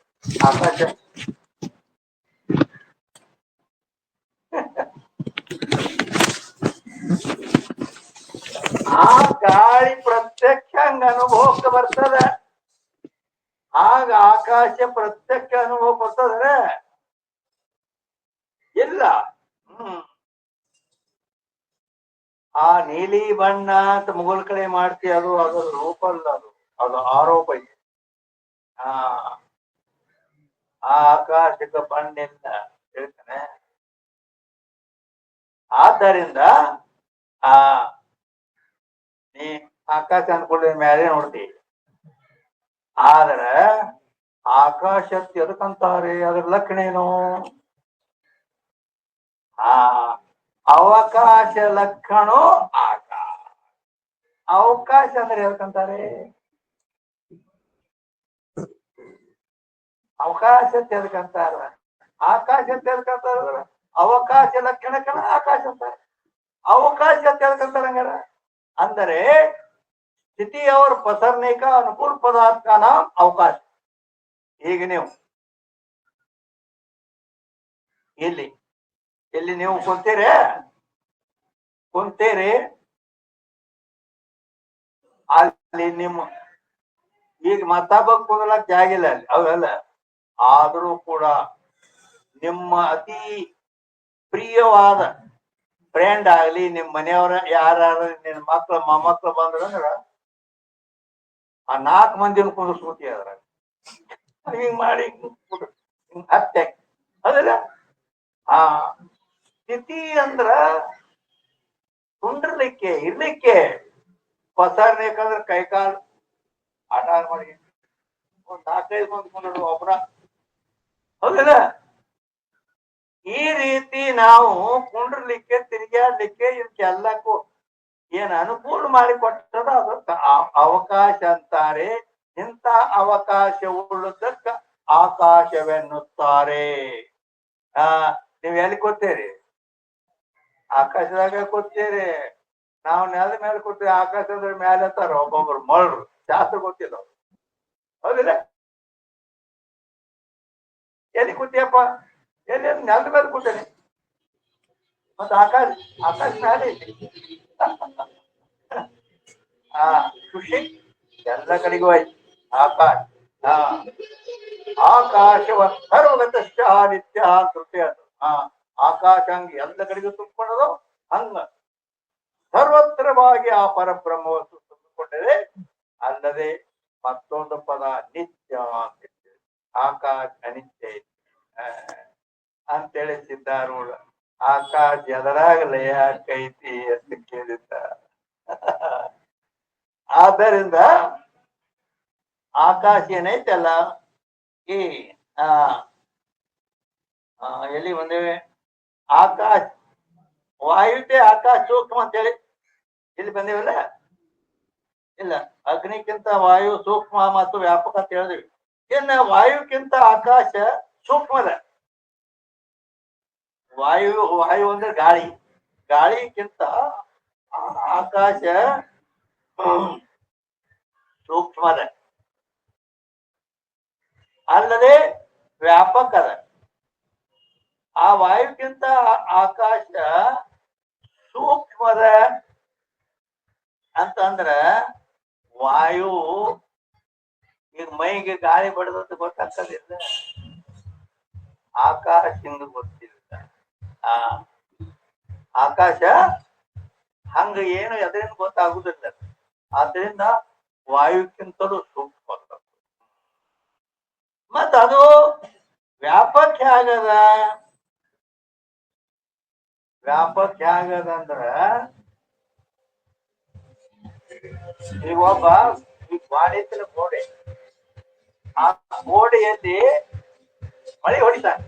ಆಕಾಶ ಆ ಗಾಳಿ ಪ್ರತ್ಯಕ್ಷ ಹಂಗ ಅನುಭವಕ್ಕೆ ಬರ್ತದ. ಆಗ ಆಕಾಶ ಪ್ರತ್ಯಕ್ಷ ಅನುಭವ ಬರ್ತದ್ರೆ ಇಲ್ಲ. ಆ ನೀಲಿ ಬಣ್ಣ ಅಂತ ಮುಗುಲ್ ಕಡೆ ಮಾಡ್ತಿ, ಅದು ರೂಪ ಅಲ್ಲ, ಅದು ಆರೋಪ ಐತಿ. ಆ ಆಕಾಶಕ್ಕೆ ಬಣ್ಣಿಲ್ಲ ಹೇಳ್ತಾನೆ. ಆದ್ದರಿಂದ ನೀ ಆಕಾಶ ಅನ್ಕೊಂಡ್ರೆ ಮೇಲೆ ನೋಡ್ತಿ. ಆದ್ರ ಆಕಾಶ ಎದಕ್ಕಂತಾರೆ? ಅದ್ರ ಲಕ್ಷಣ ಏನು? ಅವಕಾಶ ಲಕ್ಷಣ ಆಕಾಶ. ಅವಕಾಶ ಅಂದ್ರೆ ಎದಕ್ಕಂತಾರೆ? ಅವಕಾಶ ಎದಕ್ಕಂತಾರ? ಆಕಾಶ ಎದಕ್ಕಂತಾರ? ಅವಕಾಶ ಲಕ್ಷಣಕ್ಕನ ಆಕಾಶ ಅಂತಾರೆ. ಅವಕಾಶ ಎದಕ್ಕಂತಾರ ಹಂಗಾರ? ಅಂದರೆ स्थिति और पसरने का अनुकूल पदार्थ का नाम अवकाश. ಈಗ ನೀವು ಇಲ್ಲಿ ಇಲ್ಲಿ ನೀವು ಕುಂತೀರಿ ಅಲ್ಲಿ ನಿಮ್ಮ ಈಗ ಮತ್ತೊಬ್ಬ ಕುಂದ್ರಕ್ ಜಾಗಿಲ್ಲ ಅಲ್ಲಿ ಅವೆಲ್ಲ. ಆದ್ರೂ ಕೂಡ ನಿಮ್ಮ ಅತಿ ಪ್ರಿಯವಾದ ಫ್ರೆಂಡ್ ಆಗ್ಲಿ, ನಿಮ್ ಮನೆಯವರ ಯಾರ ನಿನ್ ಮಕ್ಳು ಮೊಮ್ಮಕ್ಳು ಬಂದ್ರಂದ್ರ ಆ 4 ಮಂದಿನ ಕುಂದಿಸ್ಬಿಟ್ಟಿ ಅದ್ರಾಗ ಹಿಂಗ್ ಮಾಡಿ ಹಿಂಗ್ ಹತ್ತೆ ಅದಲ್ಲ. ಆ ಸ್ಥಿತಿ ಅಂದ್ರ ಕುಂಡ್ರಲಿಕ್ಕೆ ಇರ್ಲಿಕ್ಕೆ ಪಸಾರ್ಬೇಕಂದ್ರ ಕೈಕಾಲ್ ಆಟ ಮಾಡಿ ಒಂದ್ 4-5 ಮಂದಿ ಕುಂಡ್ರು ಒಬ್ರ ಹೌದಿಲ್ಲ. ಈ ರೀತಿ ನಾವು ಕುಂಡ್ರಲಿಕ್ಕೆ ತಿರುಗಾಡ್ಲಿಕ್ಕೆ ಇದಕ್ಕೆಲ್ಲಕ್ಕೂ ಏನ್ ಅನುಕೂಲ ಮಾಡಿಕೊಟ್ಟದ ಅದಕ್ಕ ಅವಕಾಶ ಅಂತಾರೆ. ಇಂಥ ಅವಕಾಶ ಉಳ್ಳದಕ್ಕ ಆಕಾಶವೆನ್ನುತ್ತಾರೆ. ನೀವ್ ಎಲ್ಲಿ ಕೂತೀರಿ? ಆಕಾಶದಾಗ ಕೂತೀರಿ. ನಾವು ನೆಲದ ಮೇಲೆ ಕೂತೀವಿ. ಆಕಾಶದ ಮೇಲೆ ಅಂತಾರ ಒಬ್ಬೊಬ್ರು ಮಳ್ರು, ಶಾಸ್ತ್ರ ಗೊತ್ತಿಲ್ಲ ಹೌದಿಲ್ಲ. ಎಲ್ಲಿ ಕೂತಿಯಪ್ಪ? ಎಲ್ಲಿ ನೆಲದ ಮೇಲೆ ಕೂತೇನೆ. ಮತ್ತ ಆಕಾಶ ಮೇಲೆ ಖುಷಿ ಎಲ್ಲ ಕಡೆಗೂ ಆಯ್ತು ಆಕಾಶ. ಆಕಾಶವ ಸರ್ವಗತಶ್ಚ ನಿತ್ಯ ತೃತೀಯ. ಆಕಾಶ ಹಂಗ ಎಲ್ಲ ಕಡೆಗೂ ತುಂಬಿಕೊಂಡದು. ಹಂಗ ಸರ್ವತ್ರವಾಗಿ ಆ ಪರಬ್ರಹ್ಮ ವಸ್ತು ತುಂಬಿಕೊಂಡಿದೆ. ಅಲ್ಲದೆ ಮತ್ತೊಂದು ಪದ ನಿತ್ಯ ಅಂತ ಆಕಾಶ ಅನಿತ್ಯ ಅಂತೇಳಿ ಸಿದ್ಧಾರೂಢ ಆಕಾಶ ಎದರಾಗ ಲಯ ಕೈತಿ ಅಂತ ಕೇಳಿದ್ದ. ಆದ್ದರಿಂದ ಆಕಾಶ ಏನೈತಲ್ಲ ಈ ಎಲ್ಲಿ ಬಂದೇವೆ? ಆಕಾಶ ವಾಯುತೆ ಆಕಾಶ ಸೂಕ್ಷ್ಮ ಅಂತೇಳಿ ಇಲ್ಲಿ ಬಂದೇವಲ್ಲ. ಇಲ್ಲ, ಅಗ್ನಿಕ್ಕಿಂತ ವಾಯು ಸೂಕ್ಷ್ಮ ಮತ್ತು ವ್ಯಾಪಕ ಅಂತ ಹೇಳಿದ್ವಿ. ಇನ್ನು ವಾಯುಕ್ಕಿಂತ ಆಕಾಶ ಸೂಕ್ಷ್ಮದ. ವಾಯು ಅಂದ್ರೆ ಗಾಳಿ, ಗಾಳಿಗಿಂತ ಆಕಾಶ ಸೂಕ್ಷ್ಮದ, ಅಲ್ಲದೆ ವ್ಯಾಪಕದ. ಆ ವಾಯುಕ್ಕಿಂತ ಆಕಾಶ ಸೂಕ್ಷ್ಮದ ಅಂತಂದ್ರ ವಾಯು ಈಗ ಮೈಗೆ ಗಾಳಿ ಬಡದಂತ ಗೊತ್ತಾಗ್ತದಿಲ್ಲ, ಆಕಾಶ ಹಿಂಗ ಗೊತ್ತಿಲ್ಲ. ಆಕಾಶ ಹಂಗ ಏನು ಎದರಿಂದ ಗೊತ್ತಾಗುದಿಲ್ಲ. ಆದ್ರಿಂದ ವಾಯುಕ್ಕಿಂತಲೂ ಸೂಕ್ಷ್ಮ. ಮತ್ತ ಅದು ವ್ಯಾಪಕ ಆಗದ. ವ್ಯಾಪಕ ಆಗದಂದ್ರ ಈಗ ಒಬ್ಬ ಈಗ ಮಾಡಿದ್ರ ಗೋಡೆ, ಆ ಗೋಡೆಯಲ್ಲಿ ಮಳೆ ಹೊಡಿತಾನೆ.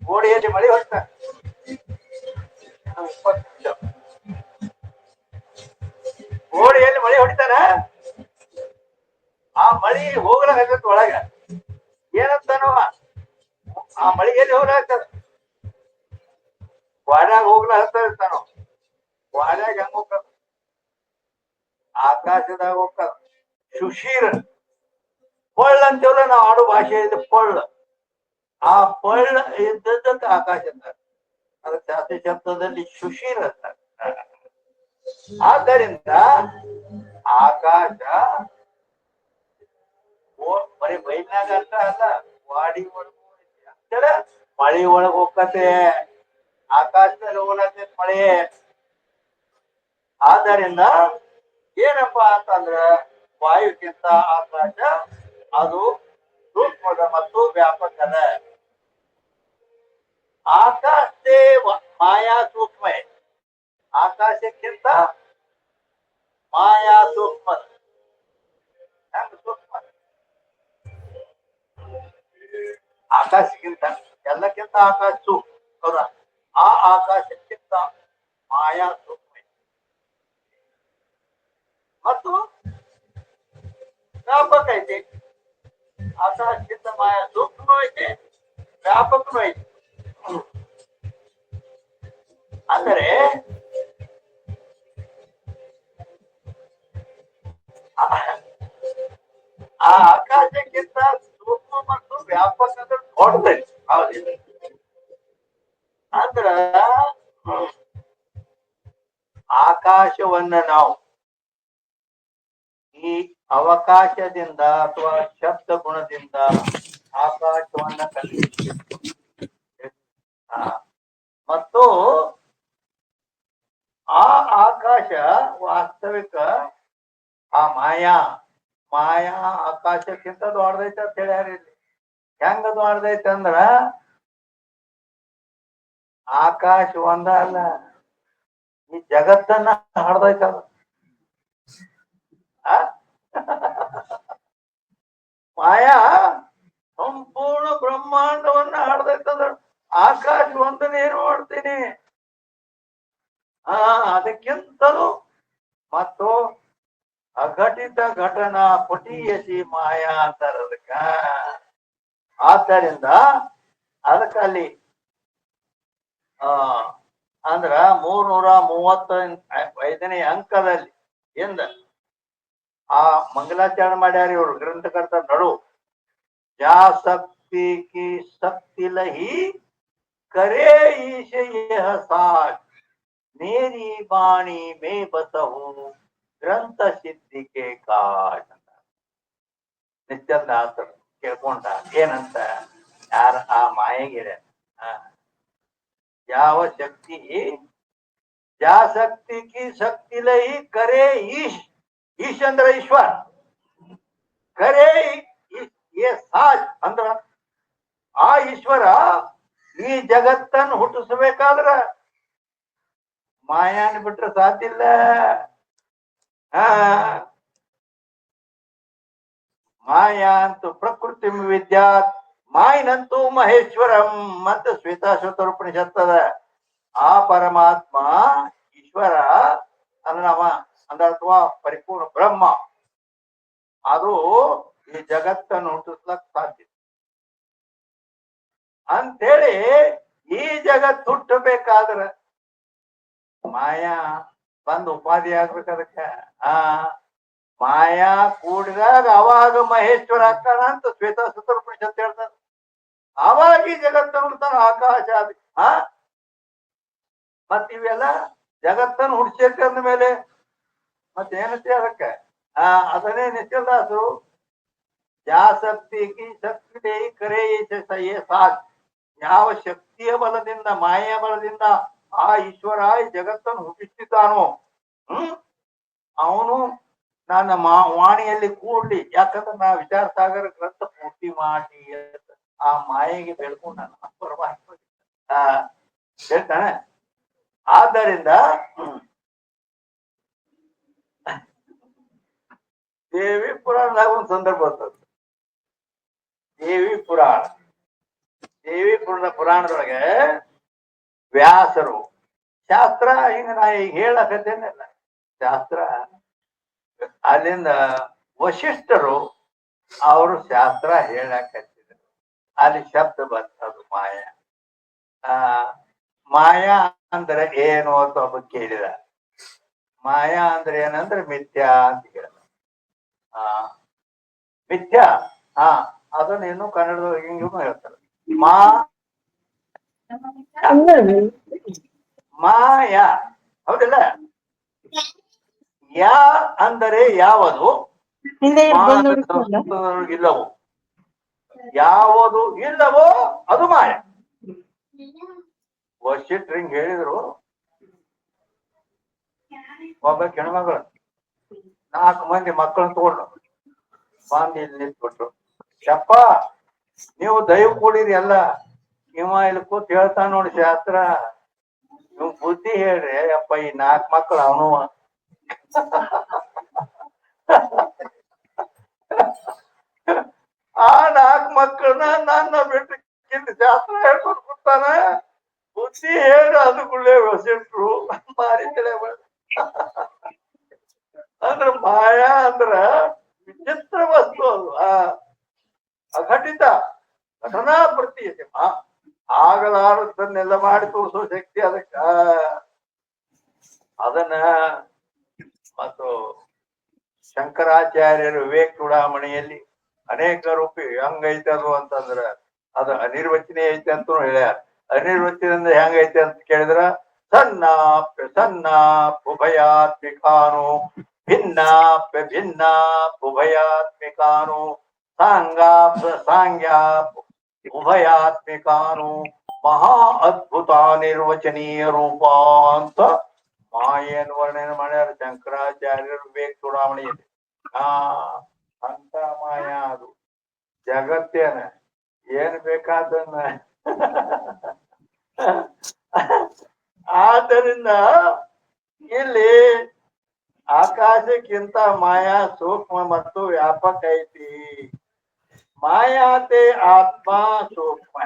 ಗೋಡೆಯಲ್ಲಿ ಮಳೆ ಹೊಡಿತಾನೆ 20 ನಿಮಿಷ. ಗೋಡೆಯಲ್ಲಿ ಮಳೆ ಹೊಡಿತಾನ. ಆ ಮಳಿ ಹೋಗ್ಲಾಗತ್ತ ಒಳಗ. ಏನಂತಾನವ? ಆ ಮಳಿ ಎಲ್ಲಿ ಹೋಗ್ಲಾಗ್ತದ? ವಾಡ್ಯಾಗ ಹೋಗ್ಲಾಗ್ತಾನ. ವಾಡ್ಯಾಗ ಹೆಂಗ ಹೋಗ್ತದ? ಆಕಾಶದಾಗ ಹೋಗ್ತದ. ಸುಶೀರ ಪೊಳ್ಳ ಅಂತೇವಲ್ಲ ನಾವು ಆಡು ಭಾಷೆಯಲ್ಲಿ ಪೊಳ್ಳ. ಆ ಪೊಳ್ಳ ಇದ್ದದ್ದಕ್ಕೆ ಆಕಾಶ ಅಂತಾರೆ. ಅದ್ರ ಜಾತಿ ಶಬ್ದದಲ್ಲಿ ಸುಶೀರ ಅಂತಾರೆ. ಆದ್ದರಿಂದ ಆಕಾಶ ಬರೀ ಬೈನಾಗ ಅರ್ಥ ಅಲ್ಲ, ವಾಡಿ ಒಳಗೂ ಅಂತೇಳ ಮಳಿ ಒಳಗ್ ಹೋಗತ್ತೆ. ಆಕಾಶದಲ್ಲಿ ಹೋಗ್ಲತ್ತೆ ಮಳೆ. ಆದ್ದರಿಂದ ಏನಪ್ಪಾ ಅಂತಂದ್ರ ವಾಯುಕ್ಕಿಂತ ಆಕಾಶ ಅದು ಸೂಕ್ಷ್ಮದ ಮತ್ತು ವ್ಯಾಪಕದ. ಆಕಾಶೇ ಮಾಯಾ ಸೂಕ್ಷ್ಮ. ಆಕಾಶಕ್ಕಿಂತ ಮಾಯಾ ಸೂಕ್ಷ್ಮ. ಹೆಂಗ ಸೂಕ್ಷ್ಮ? ಆಕಾಶಕ್ಕಿಂತ ಎಲ್ಲಕ್ಕಿಂತ ಆಕಾಶ ಸೂಕ್ಷ್ಮ. ಆ ಆಕಾಶಕ್ಕಿಂತ ಮಾಯಾ ಸೂಕ್ಷ್ಮ ಮತ್ತು ವ್ಯಾಪಕ ಐತಿ. ಆಕಾಶಕ್ಕಿಂತ ಮಾಯಾ ಸೂಕ್ಷ್ಮ ಐತಿ, ವ್ಯಾಪಕನೂ ಐತಿ. ಅಂದರೆ ಆ ಆಕಾಶಕ್ಕಿಂತ ಸೂಕ್ಷ್ಮ ಮತ್ತು ವ್ಯಾಪಕ ದೊಡ್ಡದೈತಿ. ಅಂದ್ರ ಆಕಾಶವನ್ನ ನಾವು ಈ ಅವಕಾಶದಿಂದ ಅಥವಾ ಶಬ್ದ ಗುಣದಿಂದ ಆಕಾಶವನ್ನ ಕಲಿಯುತ್ತೇವೆ. ಮತ್ತು ಆ ಆಕಾಶ ವಾಸ್ತವಿಕ ಆ ಮಾಯಾ ಆಕಾಶಕ್ಕಿಂತ ದೊಡ್ಡದೈತೆ ಅಂತ ಹೇಳ್ಯಾರ. ಇಲ್ಲಿ ಹೆಂಗ ದೊಡ್ಡದೈತೆ ಅಂದ್ರ ಆಕಾಶ ಒಂದ ಅಲ್ಲ, ಈ ಜಗತ್ತನ್ನ ಹಡ್ದೈತದ. ಮಾಯಾ ಸಂಪೂರ್ಣ ಬ್ರಹ್ಮಾಂಡವನ್ನ ಹಡ್ದೈತಂದ್ರ ಆಕಾಶ ಒಂದನ್ನ ಏನ್ ಮಾಡ್ತೀನಿ. ಅದಕ್ಕಿಂತಲೂ ಮತ್ತು ಅಘಟಿತ ಘಟನಾ ಪುಟೀಯಸಿ ಮಾಯಾ ಅಂತಾರ ಅದಕ್ಕ. ಆದ್ದರಿಂದ ಅದಕ್ಕಲ್ಲಿ ಅಂದ್ರ 335ನೇ ಅಂಕದಲ್ಲಿ ಎಂದ ಆ ಮಂಗಲಾಚರಣೆ ಮಾಡ್ಯಾರ ಇವರು ಗ್ರಂಥಕರ್ತ ನಡು. ಯಾ ಶಕ್ತಿ ಕಿ ಶಕ್ತಿ ಲಹಿ ಕರೇ ಈಶ ಯಹ ಸಾಜ್ ಮೇರಿ ಬಾಣಿ ಮೇ ಬಸಹು ಗ್ರಂಥ ಸಿದ್ಧಿಕೆ ಕಾಜ್ ಅಂತ ನಿತ್ಯದಾಸರು ಕೇಳ್ಕೊಂಡ ಏನಂತ. ಯಾರ ಆ ಮಾಯೆಗೆ ಯಾವ ಶಕ್ತಿ ಯಾ ಶಕ್ತಿ ಕಿ ಶಕ್ತಿ ಲಹಿ ಕರೇ ಈಶ್ ಅಂದ್ರ ಈಶ್ವರ, ಕರೇ ಸಾಜ್ ಅಂದ್ರ ಆ ಈಶ್ವರ ಈ ಜಗತ್ತನ್ನು ಹುಟ್ಟಿಸ್ಬೇಕಾದ್ರ ಮಾಯಾನ್ ಬಿಟ್ರೆ ಸಾಧ್ಯ ಇಲ್ಲ. ಮಾಯಾ ಅಂತೂ ಪ್ರಕೃತಿ ವಿದ್ಯಾತ್ ಮಾಯಿನಂತೂ ಮಹೇಶ್ವರಂ ಮತ್ತು ಶ್ವೇತಾಶ್ವತರ ಉಪನಿಷತ್ತದ ಆ ಪರಮಾತ್ಮ ಈಶ್ವರ ಅಂದ್ರವ ಅಂದ್ರತ್ವ ಪರಿಪೂರ್ಣ ಬ್ರಹ್ಮ ಅದು ಈ ಜಗತ್ತನ್ನು ಹುಟ್ಟಿಸ್ಲಕ್ ಸಾಧ್ಯ ಅಂತೇಳಿ ಈ ಜಗತ್ತು ಹುಟ್ಟಬೇಕಾದ್ರ ಮಾಯಾ ಬಂದು ಉಪಾಧಿ ಆಗ್ಬೇಕು. ಅದಕ್ಕೆ ಮಾಯಾ ಕೂಡಿದಾಗ ಅವಾಗ ಮಹೇಶ್ವರ ಆಗ್ತಾನ ಅಂತ ಶ್ವೇತಾಶ್ವತರ ಉಪನಿಷತ್ ಹೇಳ್ತಾನೆ. ಅವಾಗ ಈ ಜಗತ್ತನ್ನು ಹುಡ್ತಾನ ಆಕಾಶ ಅದು. ಮತ್ ಇವೆಲ್ಲ ಜಗತ್ತನ್ನು ಹುಡ್ಸಂದ ಮೇಲೆ ಮತ್ತೇನತ್ತೆ ಅದಕ್ಕೆ ಅದನ್ನೇ ನಿತ್ಯದಾಸರು ಯಾ ಶಕ್ತಿ ಕಿ ಶಕ್ತಿ ಕರೇ ಸಾಧ್, ಯಾವ ಶಕ್ತಿಯ ಬಲದಿಂದ ಮಾಯೆಯ ಬಲದಿಂದ ಆ ಈಶ್ವರ ಈ ಜಗತ್ತನ್ನು ಹುಟ್ಟಿಸಿದ್ದಾನೋ ಅವನು ನನ್ನ ವಾಣಿಯಲ್ಲಿ ಕೂಡ್ಲಿ. ಯಾಕಂದ್ರೆ ನಾ ವಿಚಾರ ಸಾಗರ ಗ್ರಂಥ ಪೂರ್ತಿ ಮಾಡಿ ಆ ಮಾಯೆಗೆ ಬೆಳ್ಕೊಂಡು ನನ್ನ ಪರವಾಗಿ ಹೇಳ್ತಾನೆ. ಆದ್ದರಿಂದ ದೇವಿ ಪುರಾಣದಾಗ ಒಂದು ಸಂದರ್ಭ ಬರ್ತದೆ. ದೇವಿ ಪುರಾಣದೊಳಗೆ ವ್ಯಾಸರು ಶಾಸ್ತ್ರ ಹಿಂಗ ನಾ ಈಗ ಹೇಳಕತ್ತೇನಿಲ್ಲ ಶಾಸ್ತ್ರ. ಅಲ್ಲಿಂದ ವಶಿಷ್ಠರು ಅವರು ಶಾಸ್ತ್ರ ಹೇಳಕತ್ತಿದ್ರು. ಅಲ್ಲಿ ಶಬ್ದ ಬರ್ತದು ಮಾಯಾ. ಮಾಯಾ ಅಂದ್ರೆ ಏನು ಅಂತ ಒಬ್ಬ ಕೇಳಿದ. ಮಾಯಾ ಅಂದ್ರೆ ಏನಂದ್ರೆ ಮಿಥ್ಯಾ ಅಂತ ಹೇಳಿದ. ಮಿಥ್ಯಾ ಅದನ್ನ ಇನ್ನು ಕನ್ನಡದೊಳಗೆ ಹಿಂಗೂ ಹೇಳ್ತಾರೆ. ಮಾಯಾ ಹೌದಿಲ್ಲ. ಯಾ ಅಂದರೆ ಯಾವುದು, ಇಲ್ಲವೋ, ಯಾವುದು ಇಲ್ಲವೋ ಅದು ಮಾಯ. ವಶಿಷ್ಠರು ಹಿಂಗ್ ಹೇಳಿದ್ರು. ಒಬ್ಬ ಹೆಣ್ಮಗಳು 4 ಮಂದಿ ಮಕ್ಕಳನ್ನ ತಗೊಂಡು ಬಂದು ಇಲ್ಲಿ ನಿಂತ್ಬಿಟ್ರು. ಯಪ್ಪ ನೀವು ದೈವ ಕೂಡಿರಿ ಎಲ್ಲ, ಇವ ಇಲ್ಲಿ ಕೂತ್ ಹೇಳ್ತಾನ ನೋಡಿ ಶಾಸ್ತ್ರ, ನೀವು ಬುದ್ಧಿ ಹೇಳ್ರಿ ಯಪ್ಪ. ಈ 4 ಮಕ್ಕಳು ಅವನು ಆ 4 ಮಕ್ಕಳನ್ನ ನನ್ನ ಬಿಟ್ಟು ಶಾಸ್ತ್ರ ಹೇಳ್ಕೊಂಡು ಕೊಡ್ತಾನ. ಬುದ್ಧಿ ಹೇಳಿ ಅದಕ್ಕೂಳೆ ವಸಿಟ್ರು ಮಾರಿ ತಲೆ ಅಂದ್ರ ಮಾಯಾ ಅಂದ್ರ ವಿಚಿತ್ರ ವಸ್ತು. ಅದು ಅಘಟಿತ ಘಟನಾ ಪ್ರತಿ ಆಗಲಾರದನ್ನೆಲ್ಲ ಮಾಡಿ ತೋರಿಸೋ ಶಕ್ತಿ ಅದಕ್ಕ. ಅದನ್ನ ಮತ್ತು ಶಂಕರಾಚಾರ್ಯರು ವಿವೇಕ ಚೂಡಾಮಣಿಯಲ್ಲಿ ಅನೇಕ ರೂಪಿ ಹಂಗೈತೆ ಅದು ಅಂತಂದ್ರ ಅದು ಅನಿರ್ವಚನೀಯ ಐತೆ ಅಂತ ಹೇಳ್ಯಾರ. ಅನಿರ್ವಚನದಿಂದ ಹೆಂಗೈತೆ ಅಂತ ಕೇಳಿದ್ರ ಸನ್ನಾಪ್ಯ ಉಭಯಾತ್ಮಿಕಾನು ಭಿನ್ನಾಪ್ಯ ಉಭಯಾತ್ಮಿಕಾನು ಸಾಂಗ್ಯ ಉಭಯಾತ್ಮಿಕಾನು ಮಹಾ ಅದ್ಭುತ ನಿರ್ವಚನೀಯ ರೂಪ ಅಂತ ಮಾಯೆಯನ್ನು ವರ್ಣನೆ ಮಾಡ್ಯಾರ ಶಂಕರಾಚಾರ್ಯರು ವಿವೇಕ ಚೂಡಾಮಣಿಯಲ್ಲಿ. ಅಂತ ಮಾಯ ಅದು ಜಗತ್ತೇನ ಏನ್ ಬೇಕಾದನ್ನ ಆದ್ದರಿಂದ ಇಲ್ಲಿ ಆಕಾಶಕ್ಕಿಂತ ಮಾಯಾ ಸೂಕ್ಷ್ಮ ಮತ್ತು ವ್ಯಾಪಕ ಐತಿ. ಮಾಯಾತೆ ಆತ್ಮ ಸೂಕ್ಷ್ಮ